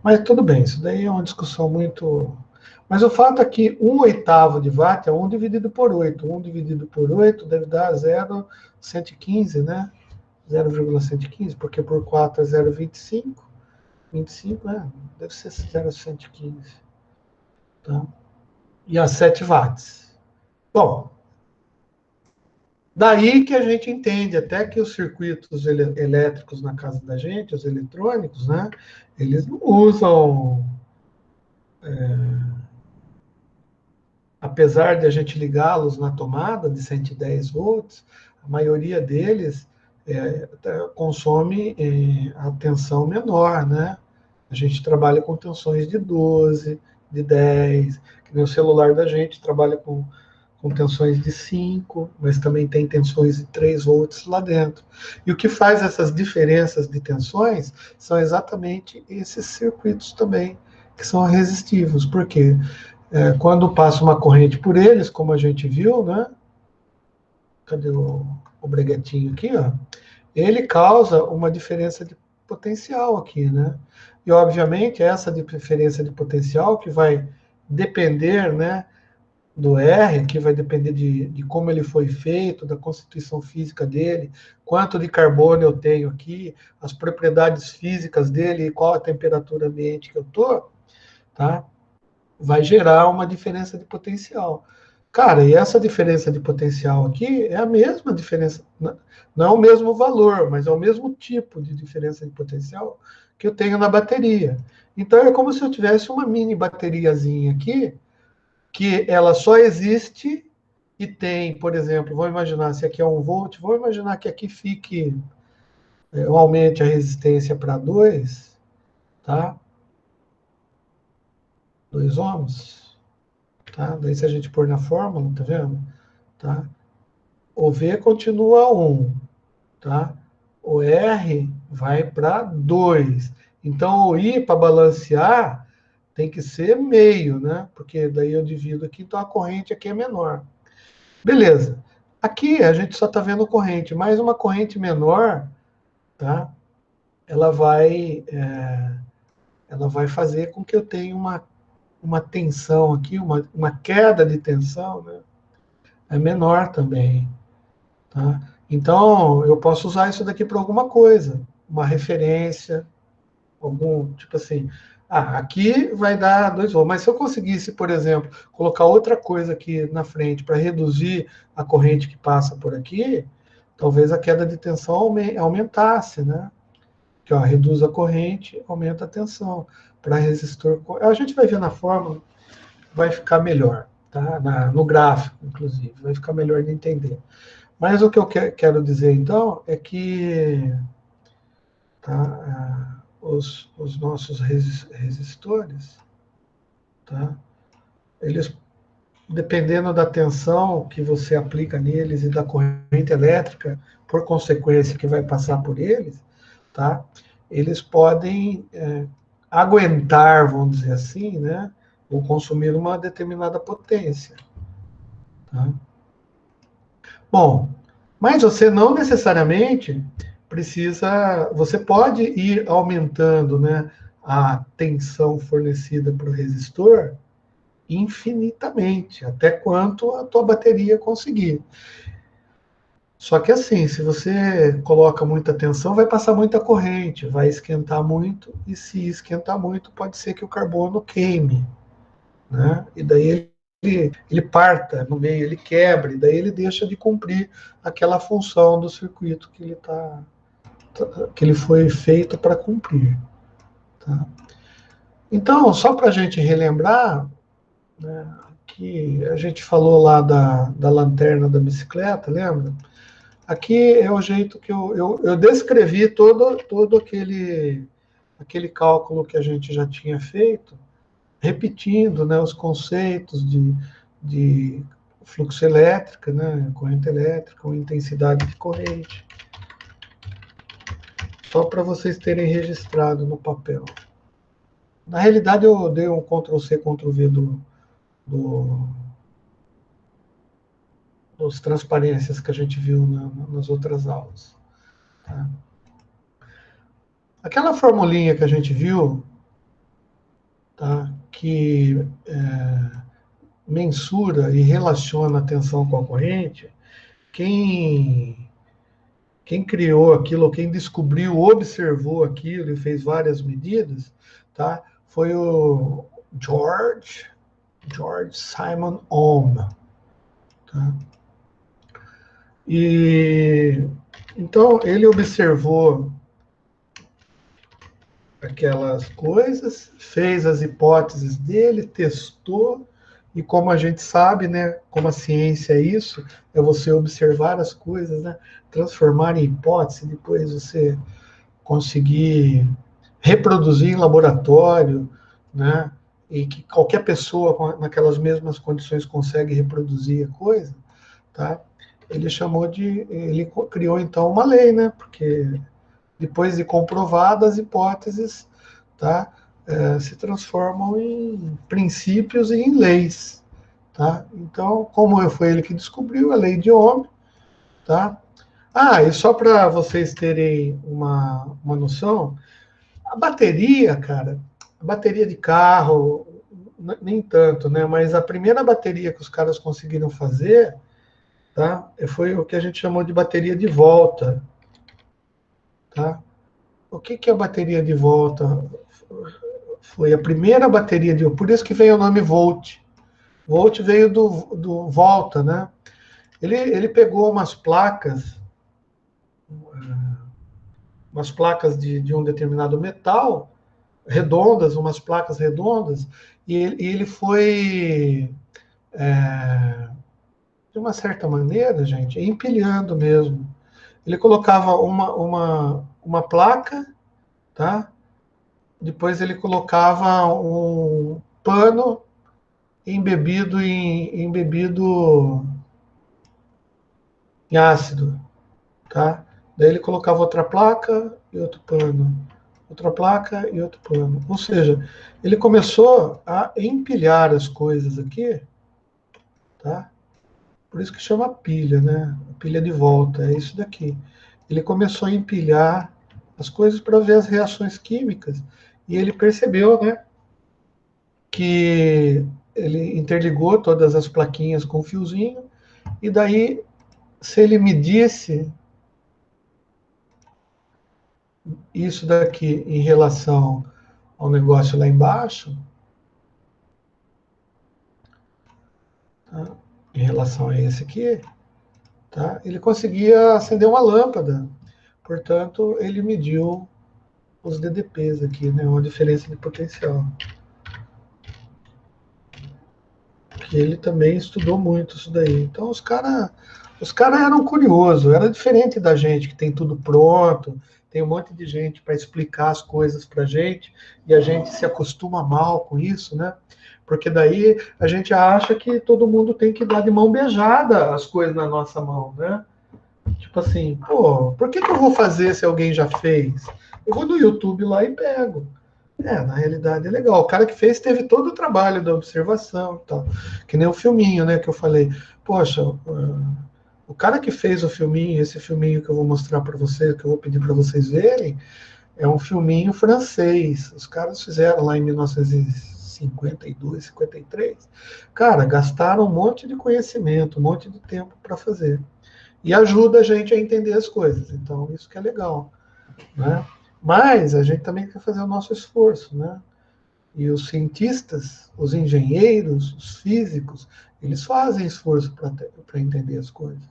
S1: Mas tudo bem, isso daí é uma discussão muito. Mas o fato é que 1/8 de watt é 1 dividido por 8. 1 dividido por 8 deve dar 0,115, né? 0,115, porque por 4 é 0,25. 25, deve ser 0,115. Tá? E a 7 watts. Bom, daí que a gente entende até que os circuitos elétricos na casa da gente, os eletrônicos, né, eles não usam, apesar de a gente ligá-los na tomada de 110 volts, a maioria deles consome a tensão menor, né? A gente trabalha com tensões de 12, de 10, que nem o celular da gente trabalha com tensões de 5, mas também tem tensões de 3 volts lá dentro. E o que faz essas diferenças de tensões são exatamente esses circuitos também, que são resistivos. Por quê? Quando passa uma corrente por eles, como a gente viu, né? Cadê o breguetinho aqui, ó? Ele causa uma diferença de potencial aqui, né? E, obviamente, essa diferença de potencial que vai depender, né, do R, que vai depender de como ele foi feito, da constituição física dele, quanto de carbono eu tenho aqui, as propriedades físicas dele e qual a temperatura ambiente que eu estou, tá? Vai gerar uma diferença de potencial. Cara, e essa diferença de potencial aqui é a mesma diferença, não é o mesmo valor, mas é o mesmo tipo de diferença de potencial que eu tenho na bateria. Então é como se eu tivesse uma mini bateriazinha aqui, que ela só existe e tem, por exemplo, vamos imaginar se aqui é 1 volt, vamos imaginar que aqui fique, eu aumente a resistência para 2, tá? 2 ohms, tá? Daí se a gente pôr na fórmula, tá vendo? Tá? O V continua 1, tá? O R vai para 2. Então, o I, para balancear, tem que ser meio, né? Porque daí eu divido aqui, então a corrente aqui é menor. Beleza. Aqui a gente só está vendo corrente, mas uma corrente menor, tá? Ela vai fazer com que eu tenha uma tensão aqui, uma queda de tensão, né? É menor também, tá? Então, eu posso usar isso daqui para alguma coisa, uma referência, algum, tipo assim, aqui vai dar 2 volts, mas se eu conseguisse, por exemplo, colocar outra coisa aqui na frente para reduzir a corrente que passa por aqui, talvez a queda de tensão aumentasse, né? Que, ó, reduz a corrente, aumenta a tensão. Para resistor, a gente vai ver na fórmula, vai ficar melhor, tá? No gráfico, inclusive, vai ficar melhor de entender. Mas o que eu quero dizer, então, é que, tá, os nossos resistores, tá, eles, dependendo da tensão que você aplica neles e da corrente elétrica, por consequência, que vai passar por eles, tá, eles podem aguentar, vamos dizer assim, né, ou consumir uma determinada potência. Tá? Bom, mas você não necessariamente precisa, você pode ir aumentando, né, a tensão fornecida para o resistor infinitamente, até quanto a tua bateria conseguir. Só que assim, se você coloca muita tensão, vai passar muita corrente, vai esquentar muito, e se esquentar muito, pode ser que o carbono queime, né? E daí ele parta no meio, ele quebra, e daí ele deixa de cumprir aquela função do circuito que ele foi feito para cumprir. Tá? Então, só para a gente relembrar, né, que a gente falou lá da lanterna da bicicleta, lembra? Aqui é o jeito que eu descrevi todo aquele cálculo que a gente já tinha feito, repetindo, né, os conceitos de fluxo elétrico, né, corrente elétrica, ou intensidade de corrente, só para vocês terem registrado no papel. Na realidade, eu dei um Ctrl+C, Ctrl+V dos transparências que a gente viu nas outras aulas. Tá? Aquela formulinha que a gente viu, tá, que mensura e relaciona a tensão com a corrente, quem criou aquilo, quem descobriu, observou aquilo e fez várias medidas, tá, foi o George Simon Ohm. Tá? E então ele observou aquelas coisas, fez as hipóteses dele, testou, e como a gente sabe, né, como a ciência é isso, é você observar as coisas, né, transformar em hipótese, depois você conseguir reproduzir em laboratório, né, e que qualquer pessoa naquelas mesmas condições consegue reproduzir a coisa, tá? Ele criou então uma lei, né, porque depois de comprovadas, as hipóteses, tá, se transformam em princípios e em leis. Tá? Então, como foi ele que descobriu a lei de Ohm, tá? E só para vocês terem uma noção, a bateria, cara, a bateria de carro, nem tanto, né? Mas a primeira bateria que os caras conseguiram fazer, tá? Foi o que a gente chamou de bateria de volta, tá? O que é a bateria de volta? Foi a primeira bateria de... Por isso que veio o nome Volt. Volt veio do volta, né? Ele pegou umas placas de um determinado metal, redondas, umas placas redondas, e ele foi... uma certa maneira, gente, empilhando mesmo. Ele colocava uma placa, tá? Depois ele colocava um pano embebido em ácido, tá? Daí ele colocava outra placa e outro pano, outra placa e outro pano. Ou seja, ele começou a empilhar as coisas aqui, tá? Por isso que chama pilha, né? Pilha de volta, é isso daqui. Ele começou a empilhar as coisas para ver as reações químicas e ele percebeu, né, que ele interligou todas as plaquinhas com fiozinho e daí, se ele medisse isso daqui em relação ao negócio lá embaixo, tá? Em relação a esse aqui, tá? Ele conseguia acender uma lâmpada. Portanto, ele mediu os DDPs aqui, né? Uma diferença de potencial. Que ele também estudou muito isso daí. Então, os cara eram curiosos, era diferente da gente, que tem tudo pronto, tem um monte de gente para explicar as coisas para a gente, e a gente se acostuma mal com isso, né? Porque daí a gente acha que todo mundo tem que dar de mão beijada as coisas na nossa mão, né? Tipo assim, pô, por que eu vou fazer se alguém já fez? Eu vou no YouTube lá e pego. Na realidade é legal. O cara que fez teve todo o trabalho da observação e tal. Que nem o filminho, né, que eu falei. Poxa, o cara que fez o filminho, esse filminho que eu vou mostrar para vocês, que eu vou pedir para vocês verem, é um filminho francês. Os caras fizeram lá em 1952, 53. Cara, gastaram um monte de conhecimento, um monte de tempo para fazer. E ajuda a gente a entender as coisas. Então, isso que é legal, né? Mas a gente também quer fazer o nosso esforço, né? E os cientistas, os engenheiros, os físicos, eles fazem esforço para entender as coisas,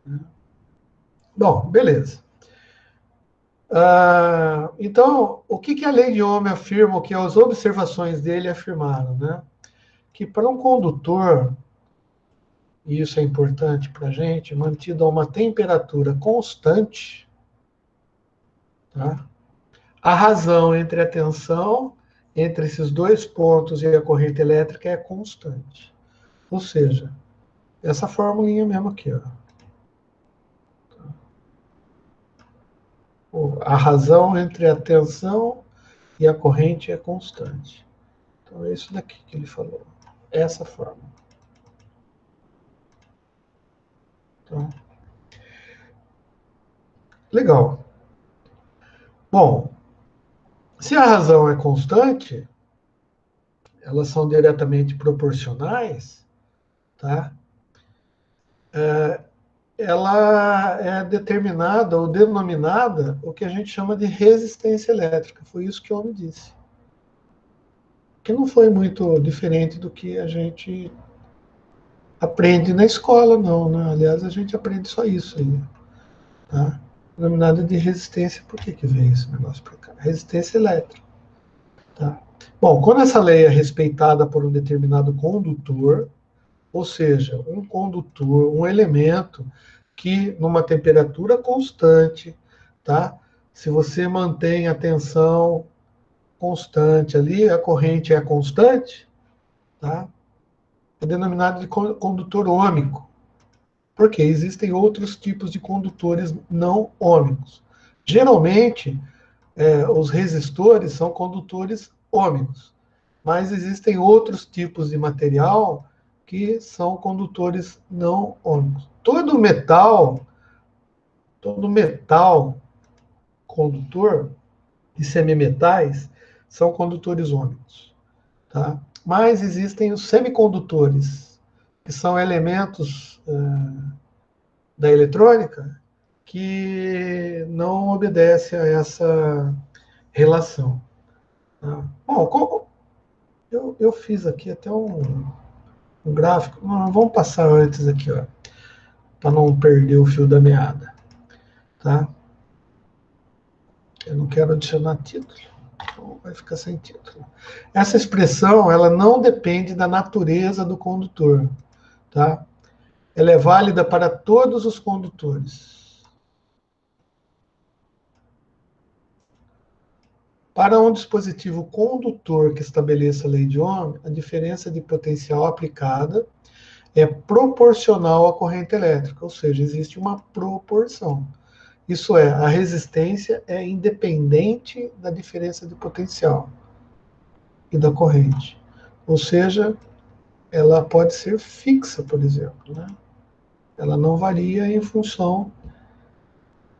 S1: né? Bom, beleza. Então, o que a lei de Ohm afirma, o que as observações dele afirmaram, né? Que para um condutor, e isso é importante para a gente, mantido a uma temperatura constante, tá? A razão entre a tensão entre esses dois pontos e a corrente elétrica é constante. Ou seja, essa formulinha mesmo aqui, ó. A razão entre a tensão e a corrente é constante. Então é isso daqui que ele falou. Essa fórmula. Então, legal. Bom, se a razão é constante, elas são diretamente proporcionais, tá? Ela é determinada ou denominada o que a gente chama de resistência elétrica. Foi isso que o homem disse. Que não foi muito diferente do que a gente aprende na escola, não, né? Aliás, a gente aprende só isso aí, tá? Denominada de resistência. Por que veio esse negócio para cá? Resistência elétrica, tá? Bom, quando essa lei é respeitada por um determinado condutor, ou seja, um condutor, um elemento que numa temperatura constante, tá? Se você mantém a tensão constante ali, a corrente é constante, tá? É denominado de condutor ômico, porque existem outros tipos de condutores não ômicos. Geralmente, os resistores são condutores ômicos, mas existem outros tipos de material que são condutores não ômicos. Todo metal condutor e semimetais são condutores ômicos, tá? Mas existem os semicondutores, que são elementos da eletrônica que não obedecem a essa relação, tá? Bom, eu fiz aqui até um gráfico. Vamos passar antes aqui, ó, para não perder o fio da meada, tá? Eu não quero adicionar título, então vai ficar sem título. Essa expressão, ela não depende da natureza do condutor, tá? ela é válida para todos os condutores. Para um dispositivo condutor que estabeleça a lei de Ohm, a diferença de potencial aplicada é proporcional à corrente elétrica, ou seja, existe uma proporção. Isso é, a resistência é independente da diferença de potencial e da corrente. Ou seja, ela pode ser fixa, por exemplo, né? Ela não varia em função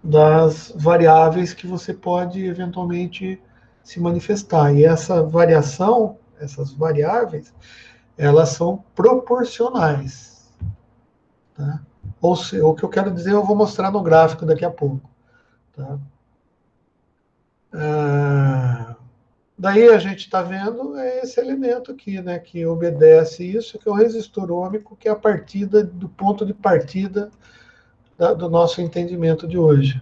S1: das variáveis que você pode eventualmente se manifestar. E essa variação, essas variáveis, elas são proporcionais. Tá? Ou seja, o que eu quero dizer eu vou mostrar no gráfico daqui a pouco. Tá? Daí a gente está vendo esse elemento aqui, né, que obedece isso, que é o resistor ôhmico, que é a partida do ponto de partida do nosso entendimento de hoje.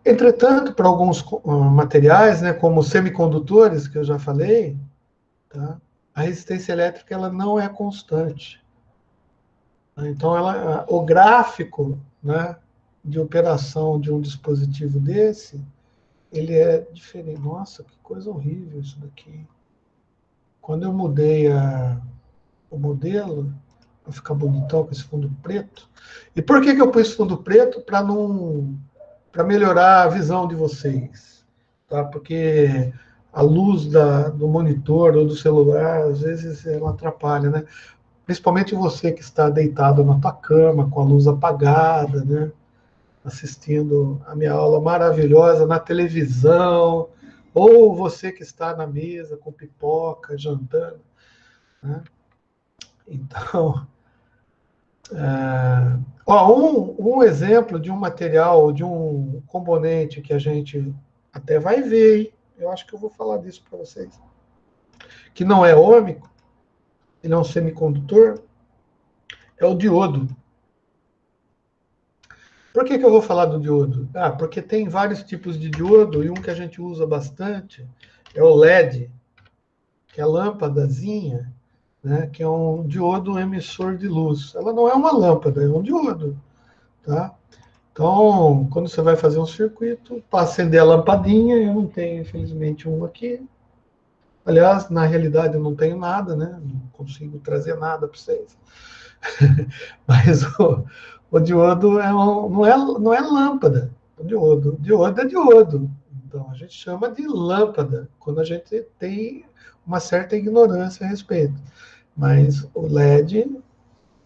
S1: Entretanto, para alguns materiais, né, como semicondutores, que eu já falei, tá, a resistência elétrica ela não é constante. Então, o gráfico, né, de operação de um dispositivo desse, ele é diferente. Nossa, que coisa horrível isso daqui. Quando eu mudei o modelo, para ficar bonitão com esse fundo preto. E por que eu pus fundo preto? Para melhorar a visão de vocês. Tá? Porque a luz do monitor ou do celular, às vezes, ela atrapalha, né? Principalmente você que está deitado na tua cama, com a luz apagada, né? Assistindo a minha aula maravilhosa na televisão, ou você que está na mesa com pipoca, jantando, né? Então, um exemplo de um material, de um componente que a gente até vai ver, hein? Eu acho que eu vou falar disso para vocês, que não é ôhmico, ele é um semicondutor, é o diodo. Por que eu vou falar do diodo? Porque tem vários tipos de diodo, e um que a gente usa bastante é o LED, que é a lâmpadazinha, né, que é um diodo emissor de luz. Ela não é uma lâmpada, é um diodo. Tá? Então, quando você vai fazer um circuito, para acender a lampadinha, eu não tenho, infelizmente, um aqui. Aliás, na realidade, eu não tenho nada, né? Não consigo trazer nada para vocês. Mas o diodo não é lâmpada. O diodo é diodo. Então, a gente chama de lâmpada, quando a gente tem uma certa ignorância a respeito. Mas o LED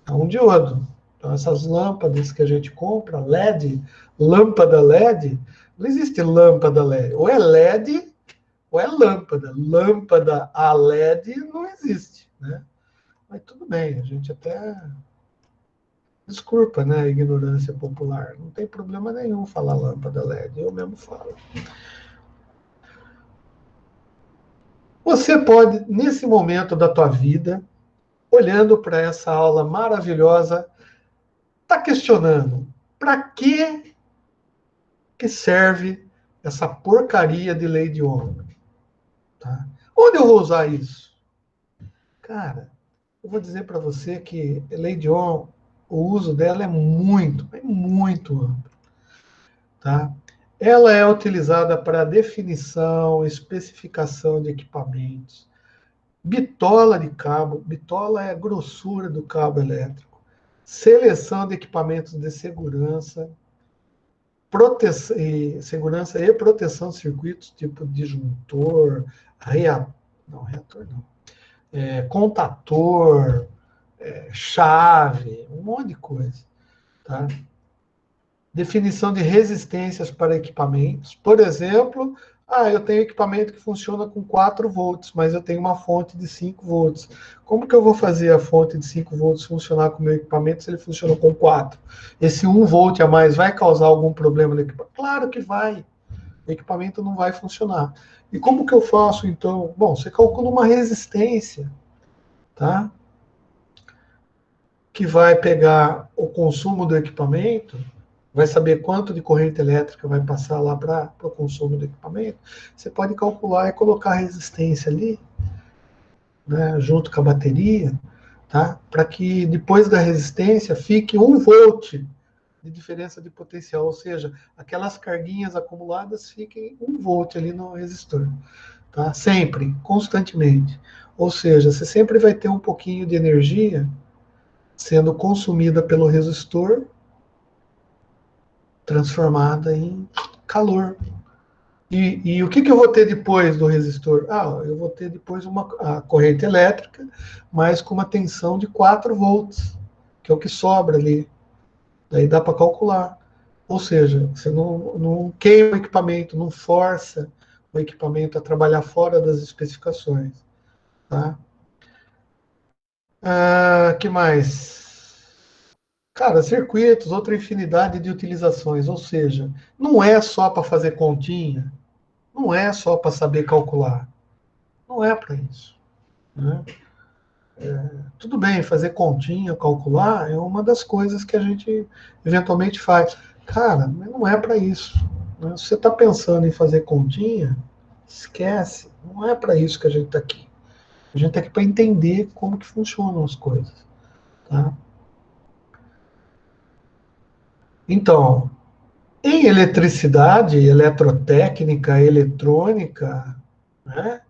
S1: é um diodo. Então, essas lâmpadas que a gente compra, LED, lâmpada LED, não existe lâmpada LED. Ou é LED ou é lâmpada. Lâmpada a LED não existe, né? Mas tudo bem, a gente até desculpa, né, a ignorância popular. Não tem problema nenhum falar lâmpada LED, eu mesmo falo. Você pode, nesse momento da tua vida, olhando para essa aula maravilhosa, tá questionando, para que serve essa porcaria de lei de Ohm? Tá? Onde eu vou usar isso? Cara, eu vou dizer para você que a lei de Ohm, o uso dela é muito amplo. Tá? Ela é utilizada para definição, especificação de equipamentos, bitola de cabo, bitola é a grossura do cabo elétrico, seleção de equipamentos de segurança, segurança e proteção de circuitos, tipo disjuntor, reator não, contator, chave, um monte de coisa. Tá? Definição de resistências para equipamentos. Por exemplo, eu tenho equipamento que funciona com 4 volts, mas eu tenho uma fonte de 5 volts. Como que eu vou fazer a fonte de 5 volts funcionar com o meu equipamento se ele funciona com 4? Esse 1 volt a mais vai causar algum problema no equipamento? Claro que vai. O equipamento não vai funcionar. E como que eu faço, então? Bom, você calcula uma resistência, tá? Que vai pegar o consumo do equipamento, vai saber quanto de corrente elétrica vai passar lá para o consumo do equipamento. Você pode calcular e colocar a resistência ali, né, junto com a bateria. tá? Para que depois da resistência fique 1 volt de diferença de potencial, ou seja, aquelas carguinhas acumuladas fiquem 1 volt ali no resistor, tá? Sempre, constantemente. Ou seja, você sempre vai ter um pouquinho de energia sendo consumida pelo resistor, transformada em calor. E o que eu vou ter depois do resistor? Eu vou ter depois a corrente elétrica, mas com uma tensão de 4 volts, que é o que sobra ali. Daí dá para calcular. Ou seja, você não queima o equipamento, não força o equipamento a trabalhar fora das especificações. Tá? Que mais? Cara, circuitos, outra infinidade de utilizações. Ou seja, não é só para fazer continha, não é só para saber calcular. Não é para isso. Né? Tudo bem, fazer continha, calcular, é uma das coisas que a gente eventualmente faz. Cara, mas não é para isso. Né? Se você está pensando em fazer continha, esquece. Não é para isso que a gente está aqui. A gente está aqui para entender como que funcionam as coisas. Tá? Então, em eletricidade, eletrotécnica, eletrônica, né?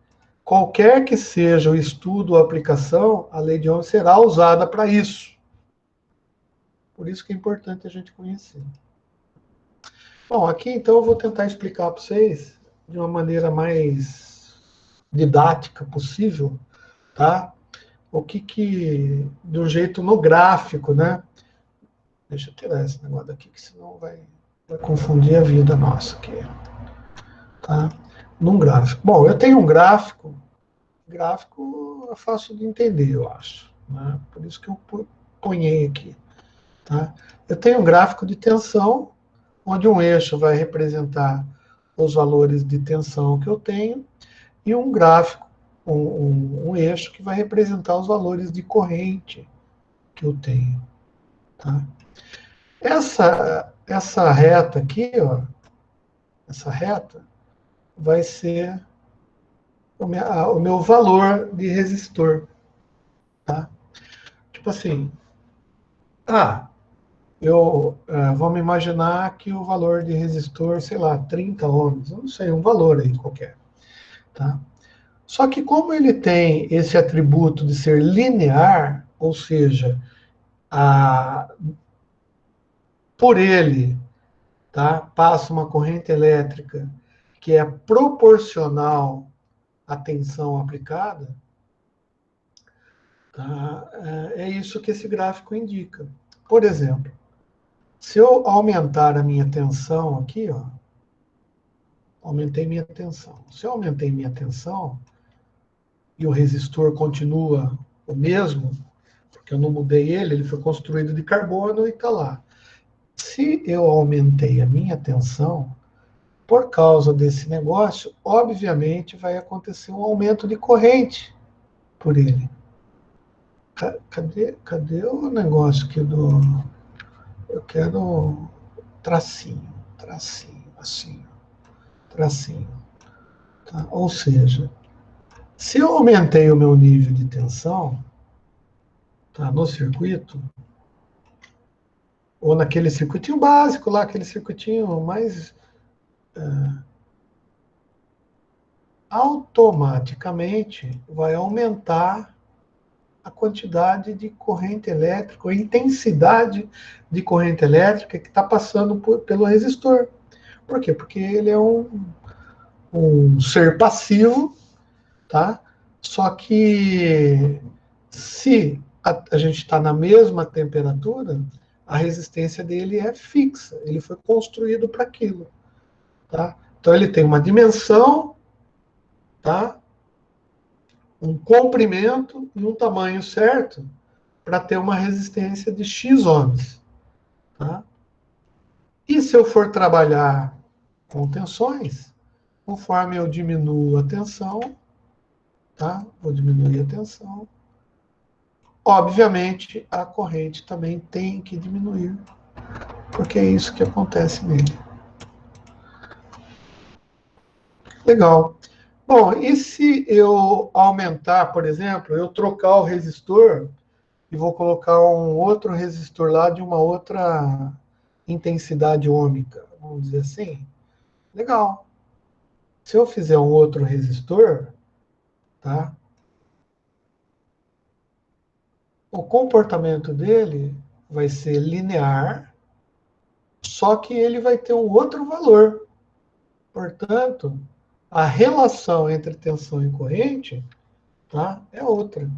S1: Qualquer que seja o estudo ou aplicação, a lei de Ohm será usada para isso. Por isso que é importante a gente conhecer. Bom, aqui então eu vou tentar explicar para vocês de uma maneira mais didática possível, tá? O de um jeito no gráfico, né? Deixa eu tirar esse negócio daqui, que senão vai confundir a vida nossa aqui, tá? Num gráfico. Bom, eu tenho um gráfico é fácil de entender, eu acho, né? Por isso que eu ponhei aqui, tá? Eu tenho um gráfico de tensão, onde um eixo vai representar os valores de tensão que eu tenho, e um gráfico, um eixo que vai representar os valores de corrente que eu tenho. Tá? Essa reta aqui, ó, essa reta, vai ser o meu valor de resistor. Tá? Tipo assim, ah, vamos imaginar que o valor de resistor, sei lá, 30 ohms, eu não sei, um valor aí qualquer. Tá? Só que como ele tem esse atributo de ser linear, ou seja, por ele, tá, passa uma corrente elétrica que é proporcional à tensão aplicada, tá, é isso que esse gráfico indica. Por exemplo, se eu aumentar a minha tensão aqui, ó, aumentei minha tensão. Se eu aumentei minha tensão e o resistor continua o mesmo, porque eu não mudei ele foi construído de carbono e está lá. Se eu aumentei a minha tensão, por causa desse negócio, obviamente vai acontecer um aumento de corrente por ele. Cadê o negócio aqui do... Eu quero tracinho, assim, tracinho. Tá? Ou seja, se eu aumentei o meu nível de tensão, tá, no circuito, ou naquele circuitinho básico lá, aquele circuitinho mais... automaticamente vai aumentar a quantidade de corrente elétrica, a intensidade de corrente elétrica que está passando pelo resistor. Por quê? Porque ele é um ser passivo, tá? Só que se a gente está na mesma temperatura, a resistência dele é fixa, ele foi construído para aquilo. Tá? Então ele tem uma dimensão, tá? Um comprimento e um tamanho certo para ter uma resistência de X ohms. Tá? E se eu for trabalhar com tensões, conforme eu diminuo a tensão, tá? Vou diminuir a tensão, obviamente a corrente também tem que diminuir, porque é isso que acontece nele. Legal. Bom, e se eu aumentar, por exemplo, eu trocar o resistor e vou colocar um outro resistor lá de uma outra intensidade ômica, vamos dizer assim. Legal. Se eu fizer um outro resistor, tá? O comportamento dele vai ser linear, só que ele vai ter um outro valor. Portanto, a relação entre tensão e corrente, tá, é outra.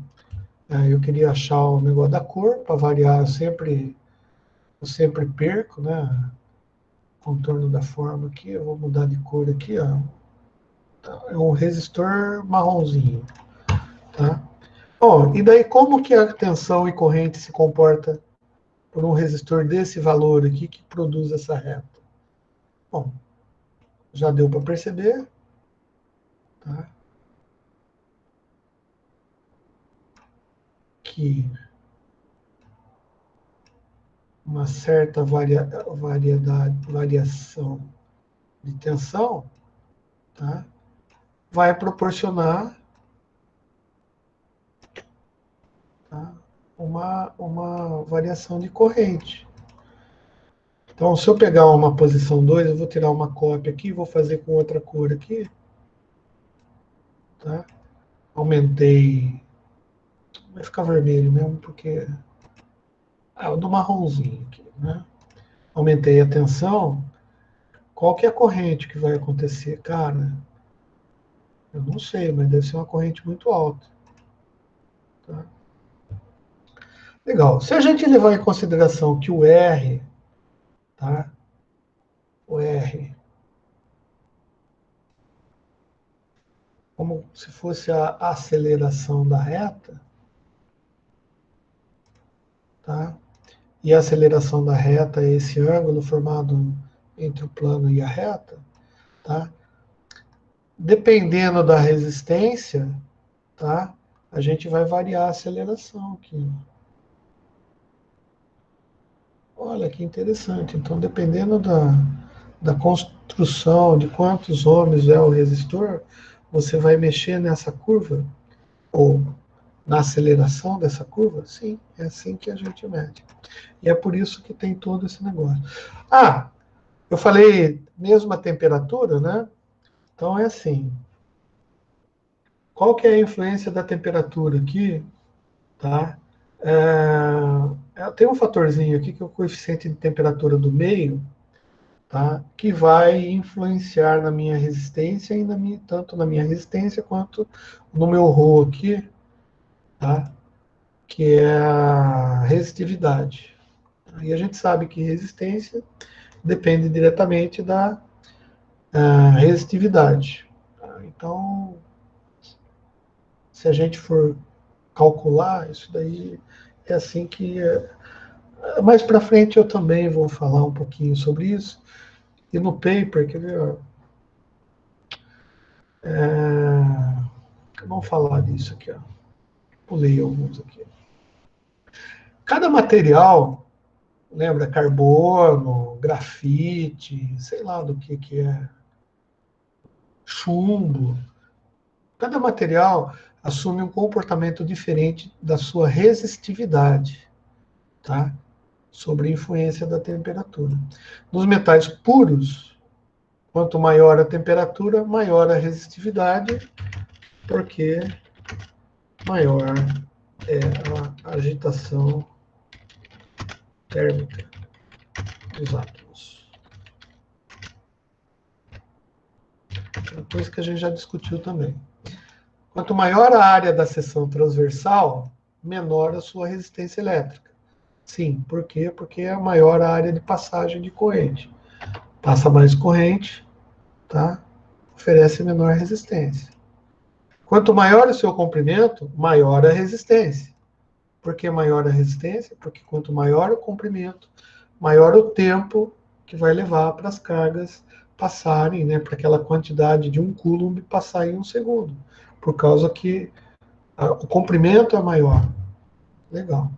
S1: Eu queria achar o negócio da cor, para variar, eu sempre perco, né? Contorno da forma aqui, eu vou mudar de cor aqui, ó. É um resistor marronzinho, tá? Bom, e daí como que a tensão e corrente se comporta por um resistor desse valor aqui que produz essa reta? Bom, já deu para perceber, tá? Que uma certa variação de tensão, tá? Vai proporcionar, tá? Uma variação de corrente. Então, se eu pegar uma posição 2, eu vou tirar uma cópia aqui, vou fazer com outra cor aqui, tá? Aumentei, vai ficar vermelho mesmo, porque o do marronzinho aqui, né? Aumentei a tensão. Qual que é a corrente que vai acontecer? Cara, eu não sei, mas deve ser uma corrente muito alta, tá? Legal. Se a gente levar em consideração que o R, tá? O R, como se fosse a aceleração da reta, tá? E a aceleração da reta é esse ângulo formado entre o plano e a reta, tá? Dependendo da resistência, tá? A gente vai variar a aceleração aqui. Olha que interessante. Então, dependendo da construção, de quantos ohms é o resistor, você vai mexer nessa curva, ou na aceleração dessa curva? Sim, é assim que a gente mede. E é por isso que tem todo esse negócio. Ah, eu falei mesmo a temperatura, né? Então é assim. Qual que é a influência da temperatura aqui, tá? Tem um fatorzinho aqui que é o coeficiente de temperatura do meio, tá? Que vai influenciar na minha resistência e tanto na minha resistência quanto no meu ρ aqui, tá? Que é a resistividade. E a gente sabe que resistência depende diretamente da resistividade. Tá? Então, se a gente for calcular isso daí, é assim que mais para frente eu também vou falar um pouquinho sobre isso. E no paper, quer ver? Vamos falar disso aqui. Ó. Pulei alguns aqui. Cada material, lembra, carbono, grafite, sei lá do que é, chumbo. Cada material assume um comportamento diferente da sua resistividade, tá? Sobre a influência da temperatura. Nos metais puros, quanto maior a temperatura, maior a resistividade, porque maior é a agitação térmica dos átomos. Uma coisa que a gente já discutiu também. Quanto maior a área da seção transversal, menor a sua resistência elétrica. Sim, por quê? Porque é maior a área de passagem de corrente. Passa mais corrente, tá? Oferece menor resistência. Quanto maior o seu comprimento, maior a resistência. Por que maior a resistência? Porque quanto maior o comprimento, maior o tempo que vai levar para as cargas passarem, né, para aquela quantidade de 1 coulomb passar em 1 segundo. Por causa que o comprimento é maior. Legal.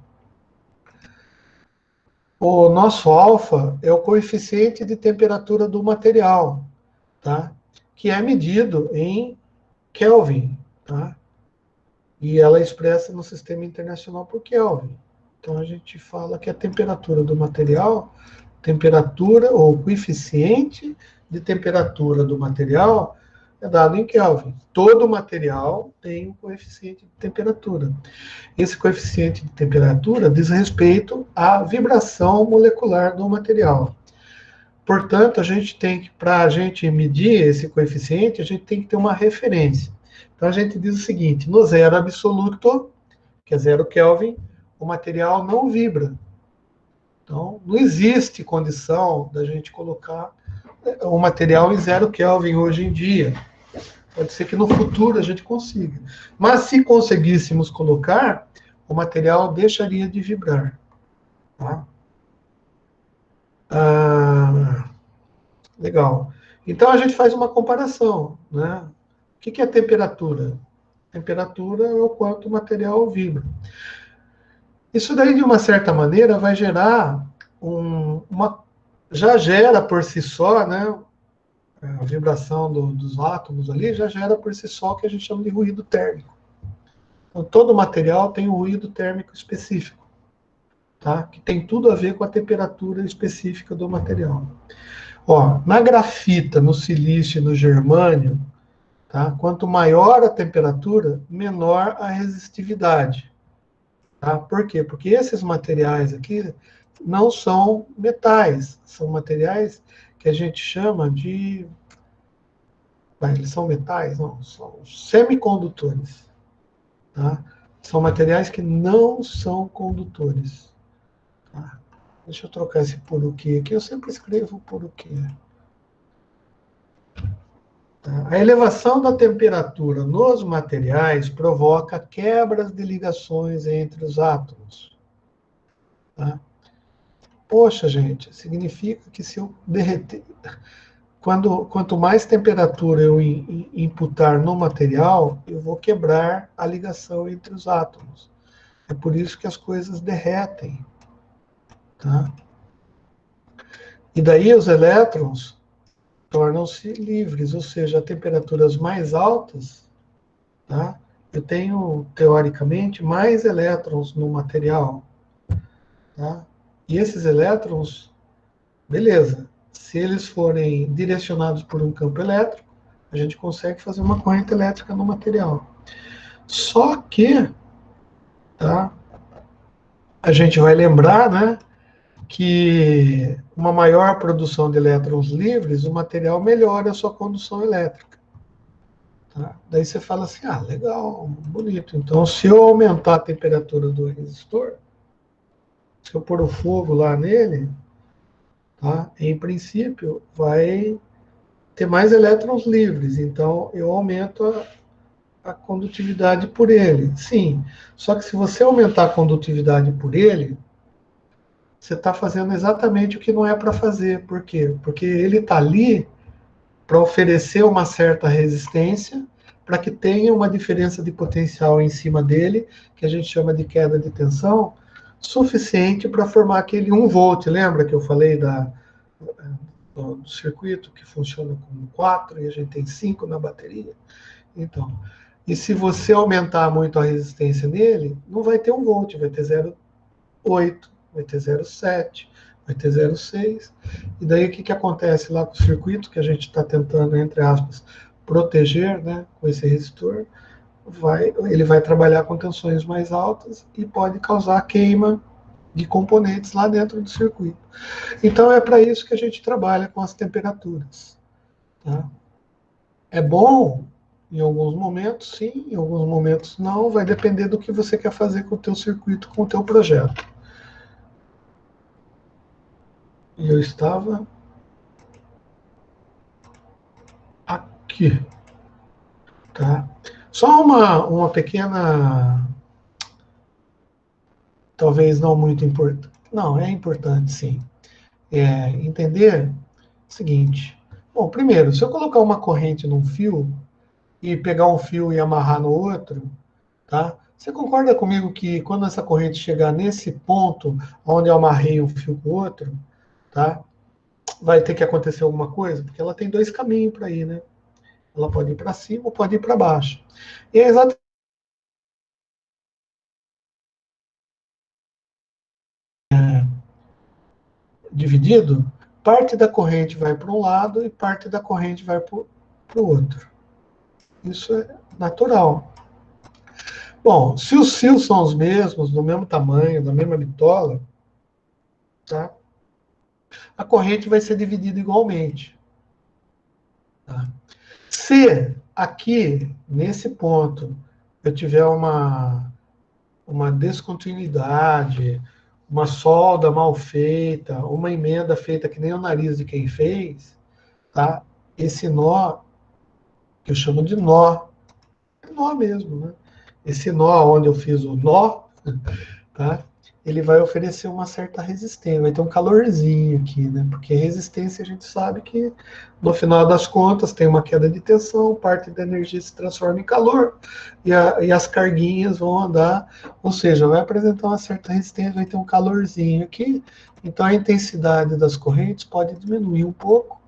S1: O nosso alfa é o coeficiente de temperatura do material, tá? Que é medido em Kelvin, tá? E ela é expressa no Sistema Internacional por Kelvin. Então, a gente fala que a temperatura do material, temperatura ou coeficiente de temperatura do material é dado em Kelvin. Todo material tem um coeficiente de temperatura. Esse coeficiente de temperatura diz respeito à vibração molecular do material. Portanto, a gente tem que, para a gente medir esse coeficiente, a gente tem que ter uma referência. Então, a gente diz o seguinte: no zero absoluto, que é 0 Kelvin, o material não vibra. Então, não existe condição da gente colocar o material em 0 Kelvin hoje em dia. Pode ser que no futuro a gente consiga. Mas se conseguíssemos colocar, o material deixaria de vibrar. Tá? Ah, legal. Então a gente faz uma comparação. Né? O que é temperatura? Temperatura é o quanto o material vibra. Isso daí, de uma certa maneira, vai gerar já gera por si só, né? A vibração dos átomos ali já gera por si só o que a gente chama de ruído térmico. Então, todo material tem um ruído térmico específico, tá? Que tem tudo a ver com a temperatura específica do material. Ó, na grafita, no silício e no germânio, tá? Quanto maior a temperatura, menor a resistividade. Tá? Por quê? Porque esses materiais aqui não são metais, são materiais que a gente chama de... Eles são metais? Não, são semicondutores. Tá? São materiais que não são condutores. Tá? Deixa eu trocar esse por o que aqui, eu sempre escrevo por o que. Tá? A elevação da temperatura nos materiais provoca quebras de ligações entre os átomos. Tá? Poxa, gente, significa que se eu derreter... Quanto mais temperatura eu imputar no material, eu vou quebrar a ligação entre os átomos. É por isso que as coisas derretem. Tá? E daí os elétrons tornam-se livres, ou seja, a temperaturas mais altas, tá? Eu tenho, teoricamente, mais elétrons no material. Tá? E esses elétrons, beleza, se eles forem direcionados por um campo elétrico, a gente consegue fazer uma corrente elétrica no material. Só que, tá, a gente vai lembrar, né, que uma maior produção de elétrons livres, o material melhora a sua condução elétrica. Tá? Daí você fala assim, ah, legal, bonito. Então, se eu aumentar a temperatura do resistor, se eu pôr o fogo lá nele, tá, em princípio, vai ter mais elétrons livres. Então, eu aumento a condutividade por ele. Sim, só que se você aumentar a condutividade por ele, você está fazendo exatamente o que não é para fazer. Por quê? Porque ele está ali para oferecer uma certa resistência, para que tenha uma diferença de potencial em cima dele, que a gente chama de queda de tensão, suficiente para formar aquele 1 volt. Lembra que eu falei do circuito que funciona com 4 e a gente tem 5 na bateria? Então, e se você aumentar muito a resistência nele, não vai ter 1 volt, vai ter 0,8, vai ter 0,7, vai ter 0,6. E daí o que acontece lá com o circuito que a gente está tentando, entre aspas, proteger, né, com esse resistor? Ele vai trabalhar com tensões mais altas e pode causar queima de componentes lá dentro do circuito. Então é para isso que a gente trabalha com as temperaturas. Tá? É bom em alguns momentos, sim, em alguns momentos não, vai depender do que você quer fazer com o teu circuito, com o teu projeto. E eu estava aqui, tá? Só uma pequena, talvez não muito importante, não, é importante sim, entender o seguinte. Bom, primeiro, se eu colocar uma corrente num fio e pegar um fio e amarrar no outro, tá? Você concorda comigo que quando essa corrente chegar nesse ponto onde eu amarrei um fio com o outro, tá? Vai ter que acontecer alguma coisa? Porque ela tem dois caminhos para ir, né? Ela pode ir para cima ou pode ir para baixo. E é exatamente dividido, parte da corrente vai para um lado e parte da corrente vai para o outro. Isso é natural. Bom, se os fios são os mesmos, do mesmo tamanho, da mesma bitola, tá? A corrente vai ser dividida igualmente. Tá? Se aqui, nesse ponto, eu tiver uma descontinuidade, uma solda mal feita, uma emenda feita que nem o nariz de quem fez, tá? Esse nó, que eu chamo de nó, é nó mesmo, né? Esse nó onde eu fiz o nó, tá? Ele vai oferecer uma certa resistência, vai ter um calorzinho aqui, né? Porque resistência a gente sabe que, no final das contas, tem uma queda de tensão, parte da energia se transforma em calor, e as carguinhas vão andar, ou seja, vai apresentar uma certa resistência, vai ter um calorzinho aqui, então a intensidade das correntes pode diminuir um pouco,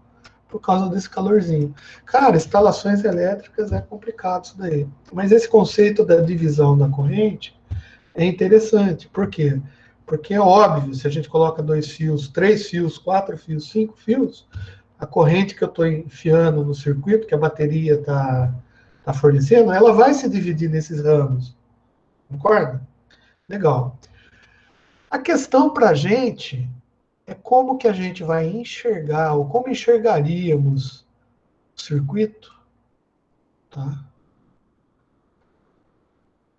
S1: por causa desse calorzinho. Cara, instalações elétricas é complicado isso daí. Mas esse conceito da divisão da corrente é interessante. Por quê? Porque é óbvio, se a gente coloca 2 fios, 3 fios, 4 fios, 5 fios, a corrente que eu estou enfiando no circuito, que a bateria está fornecendo, ela vai se dividir nesses ramos. Concorda? Legal. A questão para a gente é como que a gente vai enxergar, ou como enxergaríamos o circuito, tá?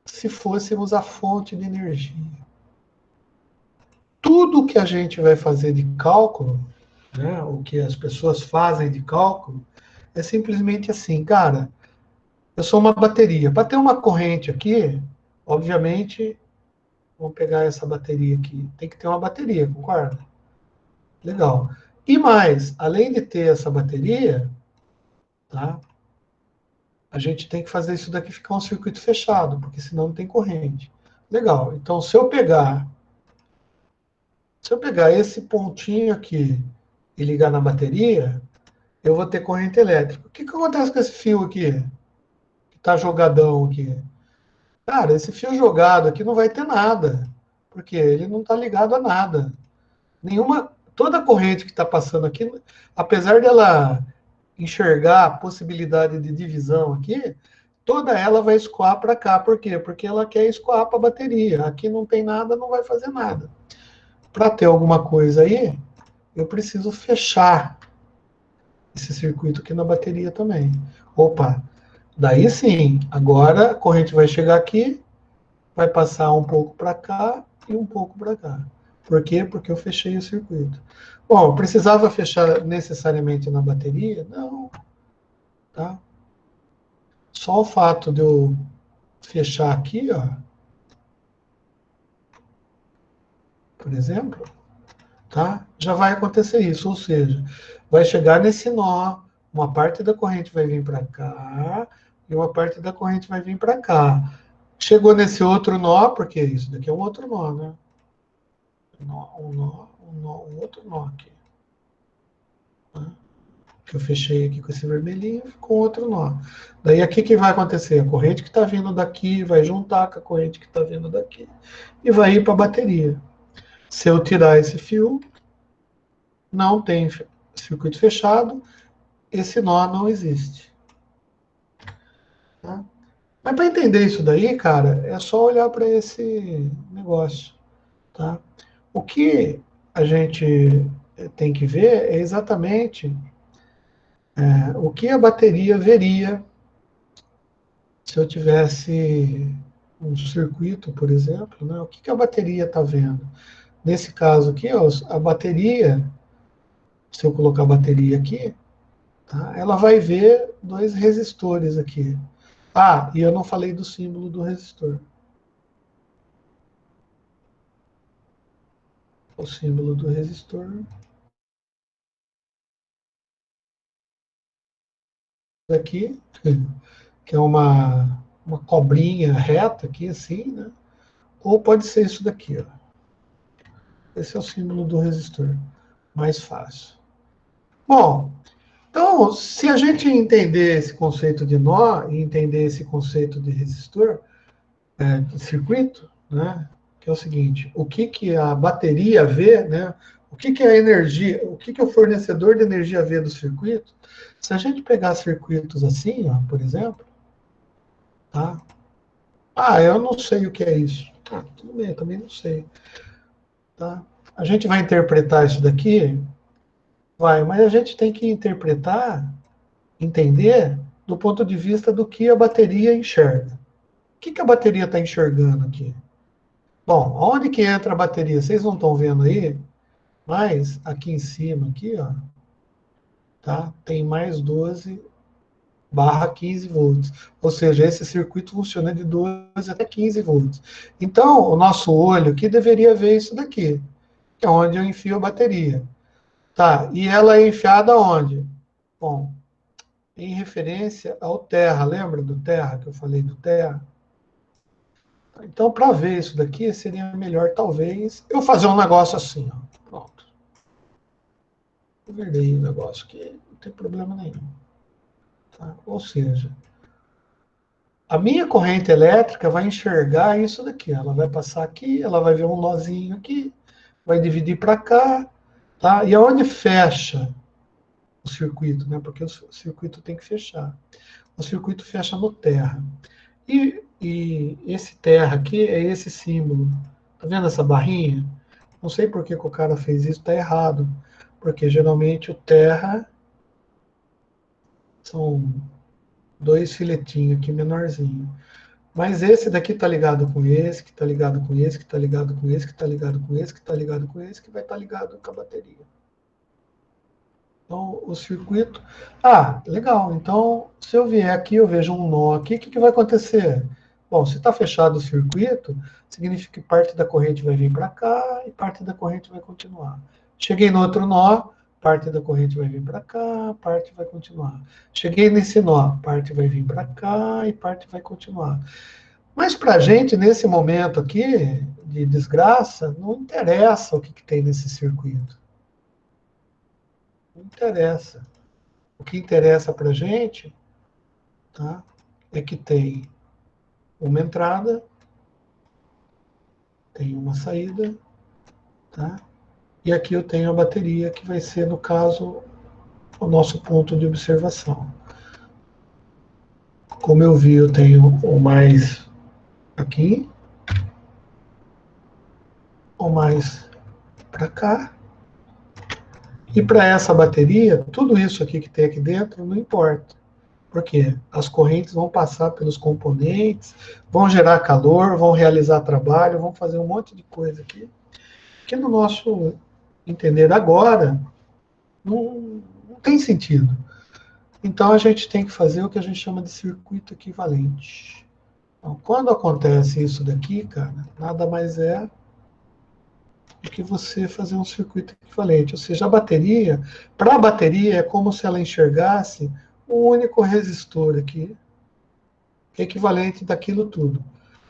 S1: Se fôssemos a fonte de energia. Tudo que a gente vai fazer de cálculo, né, o que as pessoas fazem de cálculo, é simplesmente assim, cara, eu sou uma bateria. Para ter uma corrente aqui, obviamente, vamos pegar essa bateria aqui, tem que ter uma bateria, concorda? Legal. E mais, além de ter essa bateria, tá, a gente tem que fazer isso daqui ficar um circuito fechado, porque senão não tem corrente. Legal. Então, se eu pegar esse pontinho aqui e ligar na bateria, eu vou ter corrente elétrica. O que acontece com esse fio aqui, que está jogadão aqui? Cara, esse fio jogado aqui não vai ter nada, porque ele não está ligado a nada. Toda a corrente que está passando aqui, apesar dela enxergar a possibilidade de divisão aqui, toda ela vai escoar para cá. Por quê? Porque ela quer escoar para a bateria. Aqui não tem nada, não vai fazer nada. Para ter alguma coisa aí, eu preciso fechar esse circuito aqui na bateria também. Opa, daí sim, agora a corrente vai chegar aqui, vai passar um pouco para cá e um pouco para cá. Por quê? Porque eu fechei o circuito. Bom, precisava fechar necessariamente na bateria? Não, tá? Só o fato de eu fechar aqui, ó, por exemplo, tá? Já vai acontecer isso, ou seja, vai chegar nesse nó, uma parte da corrente vai vir para cá e uma parte da corrente vai vir para cá. Chegou nesse outro nó, porque isso daqui é um outro nó, né? Um outro nó aqui. Tá? Que eu fechei aqui com esse vermelhinho, ficou outro nó. Daí aqui que vai acontecer? A corrente que está vindo daqui vai juntar com a corrente que está vindo daqui e vai ir para a bateria. Se eu tirar esse fio, não tem circuito fechado, esse nó não existe. Tá? Mas para entender isso daí, cara, é só olhar para esse negócio. Tá? O que a gente tem que ver é exatamente o que a bateria veria se eu tivesse um circuito, por exemplo, né? O que a bateria está vendo? Nesse caso aqui, ó, a bateria, se eu colocar a bateria aqui, tá? Ela vai ver 2 resistores aqui. Ah, e eu não falei do símbolo do resistor. O símbolo do resistor. Aqui, que é uma cobrinha reta aqui, assim, né? Ou pode ser isso daqui, ó. Esse é o símbolo do resistor. Mais fácil. Bom, então, se a gente entender esse conceito de nó e entender esse conceito de resistor, de circuito, né? Que é o seguinte, o que a bateria vê, né? O que, que é a energia? O que, que é o fornecedor de energia V do circuito? Se a gente pegar circuitos assim, ó, por exemplo, tá? Ah, eu não sei o que é isso. Ah, tudo bem, eu também não sei. Tá? A gente vai interpretar isso daqui? Vai, mas a gente tem que interpretar, entender, do ponto de vista do que a bateria enxerga. O que, que a bateria está enxergando aqui? Bom, onde que entra a bateria? Vocês não estão vendo aí, mas aqui em cima, aqui, ó, tá? Tem mais 12/15 volts. Ou seja, esse circuito funciona de 12 até 15 volts. Então, o nosso olho aqui deveria ver isso daqui, que é onde eu enfio a bateria. Tá, e ela é enfiada onde? Bom, em referência ao terra, lembra do terra, que eu falei do terra? Então, para ver isso daqui, seria melhor, talvez, eu fazer um negócio assim, ó. Pronto. Eu virei o negócio aqui, não tem problema nenhum. Tá? Ou seja, a minha corrente elétrica vai enxergar isso daqui. Ela vai passar aqui, ela vai ver um nozinho aqui, vai dividir para cá, tá? E aonde fecha o circuito, né? Porque o circuito tem que fechar. O circuito fecha no terra. E esse terra aqui é esse símbolo. Tá vendo essa barrinha? Não sei por que, que o cara fez isso, tá errado. Porque geralmente o terra são dois filetinhos aqui menorzinho. Mas esse daqui tá ligado com esse, que tá ligado com esse, que tá ligado com esse, que tá ligado com esse, que tá ligado com esse, que vai estar ligado com a bateria. Então, o circuito... Ah, legal. Então, se eu vier aqui, eu vejo um nó aqui, o que, que vai acontecer? Bom, se está fechado o circuito, significa que parte da corrente vai vir para cá e parte da corrente vai continuar. Cheguei no outro nó, parte da corrente vai vir para cá, parte vai continuar. Cheguei nesse nó, parte vai vir para cá e parte vai continuar. Mas para a gente, nesse momento aqui de desgraça, não interessa o que, que tem nesse circuito. Não interessa. O que interessa para a gente, tá, é que tem uma entrada, tem uma saída, tá? E aqui eu tenho a bateria, que vai ser, no caso, o nosso ponto de observação. Como eu vi, eu tenho o mais aqui, o mais para cá. E para essa bateria, tudo isso aqui que tem aqui dentro não importa. Porque as correntes vão passar pelos componentes, vão gerar calor, vão realizar trabalho, vão fazer um monte de coisa aqui, que no nosso entender agora não tem sentido. Então a gente tem que fazer o que a gente chama de circuito equivalente. Então, quando acontece isso daqui, cara, nada mais é do que você fazer um circuito equivalente. Ou seja, a bateria, para a bateria, é como se ela enxergasse um único resistor aqui, que é equivalente daquilo tudo.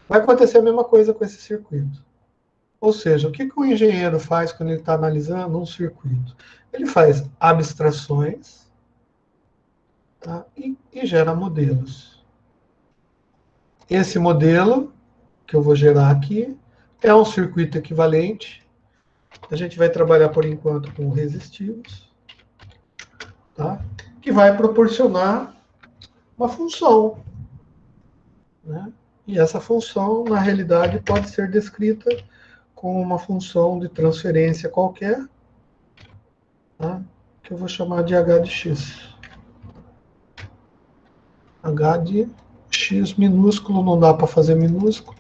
S1: Vai acontecer a mesma coisa com esse circuito. Ou seja, o que, que o engenheiro faz quando ele está analisando um circuito? Ele faz abstrações, tá? E gera modelos. Esse modelo que eu vou gerar aqui é um circuito equivalente. A gente vai trabalhar por enquanto com resistivos, tá? Que vai proporcionar uma função, né? E essa função, na realidade, pode ser descrita como uma função de transferência qualquer, tá? Que eu vou chamar de h de x. H de x minúsculo, não dá para fazer minúsculo.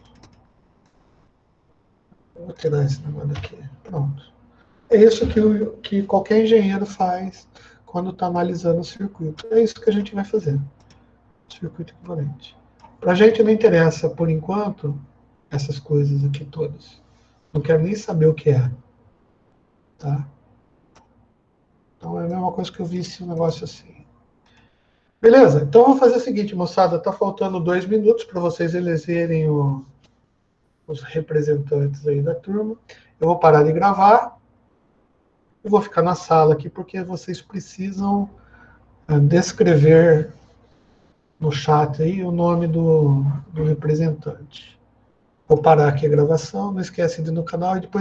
S1: Vou tirar esse negócio daqui. Pronto. É isso que qualquer engenheiro faz quando está analisando o circuito. É isso que a gente vai fazer. Circuito equivalente. Para a gente não interessa, por enquanto, essas coisas aqui todas. Não quero nem saber o que é. Tá? Então é a mesma coisa que eu visse um negócio assim. Beleza? Então vamos fazer o seguinte, moçada. Está faltando 2 minutos para vocês elegerem os representantes aí da turma. Eu vou parar de gravar. Eu vou ficar na sala aqui porque vocês precisam descrever no chat aí o nome do representante. Vou parar aqui a gravação. Não esquece de ir no canal e depois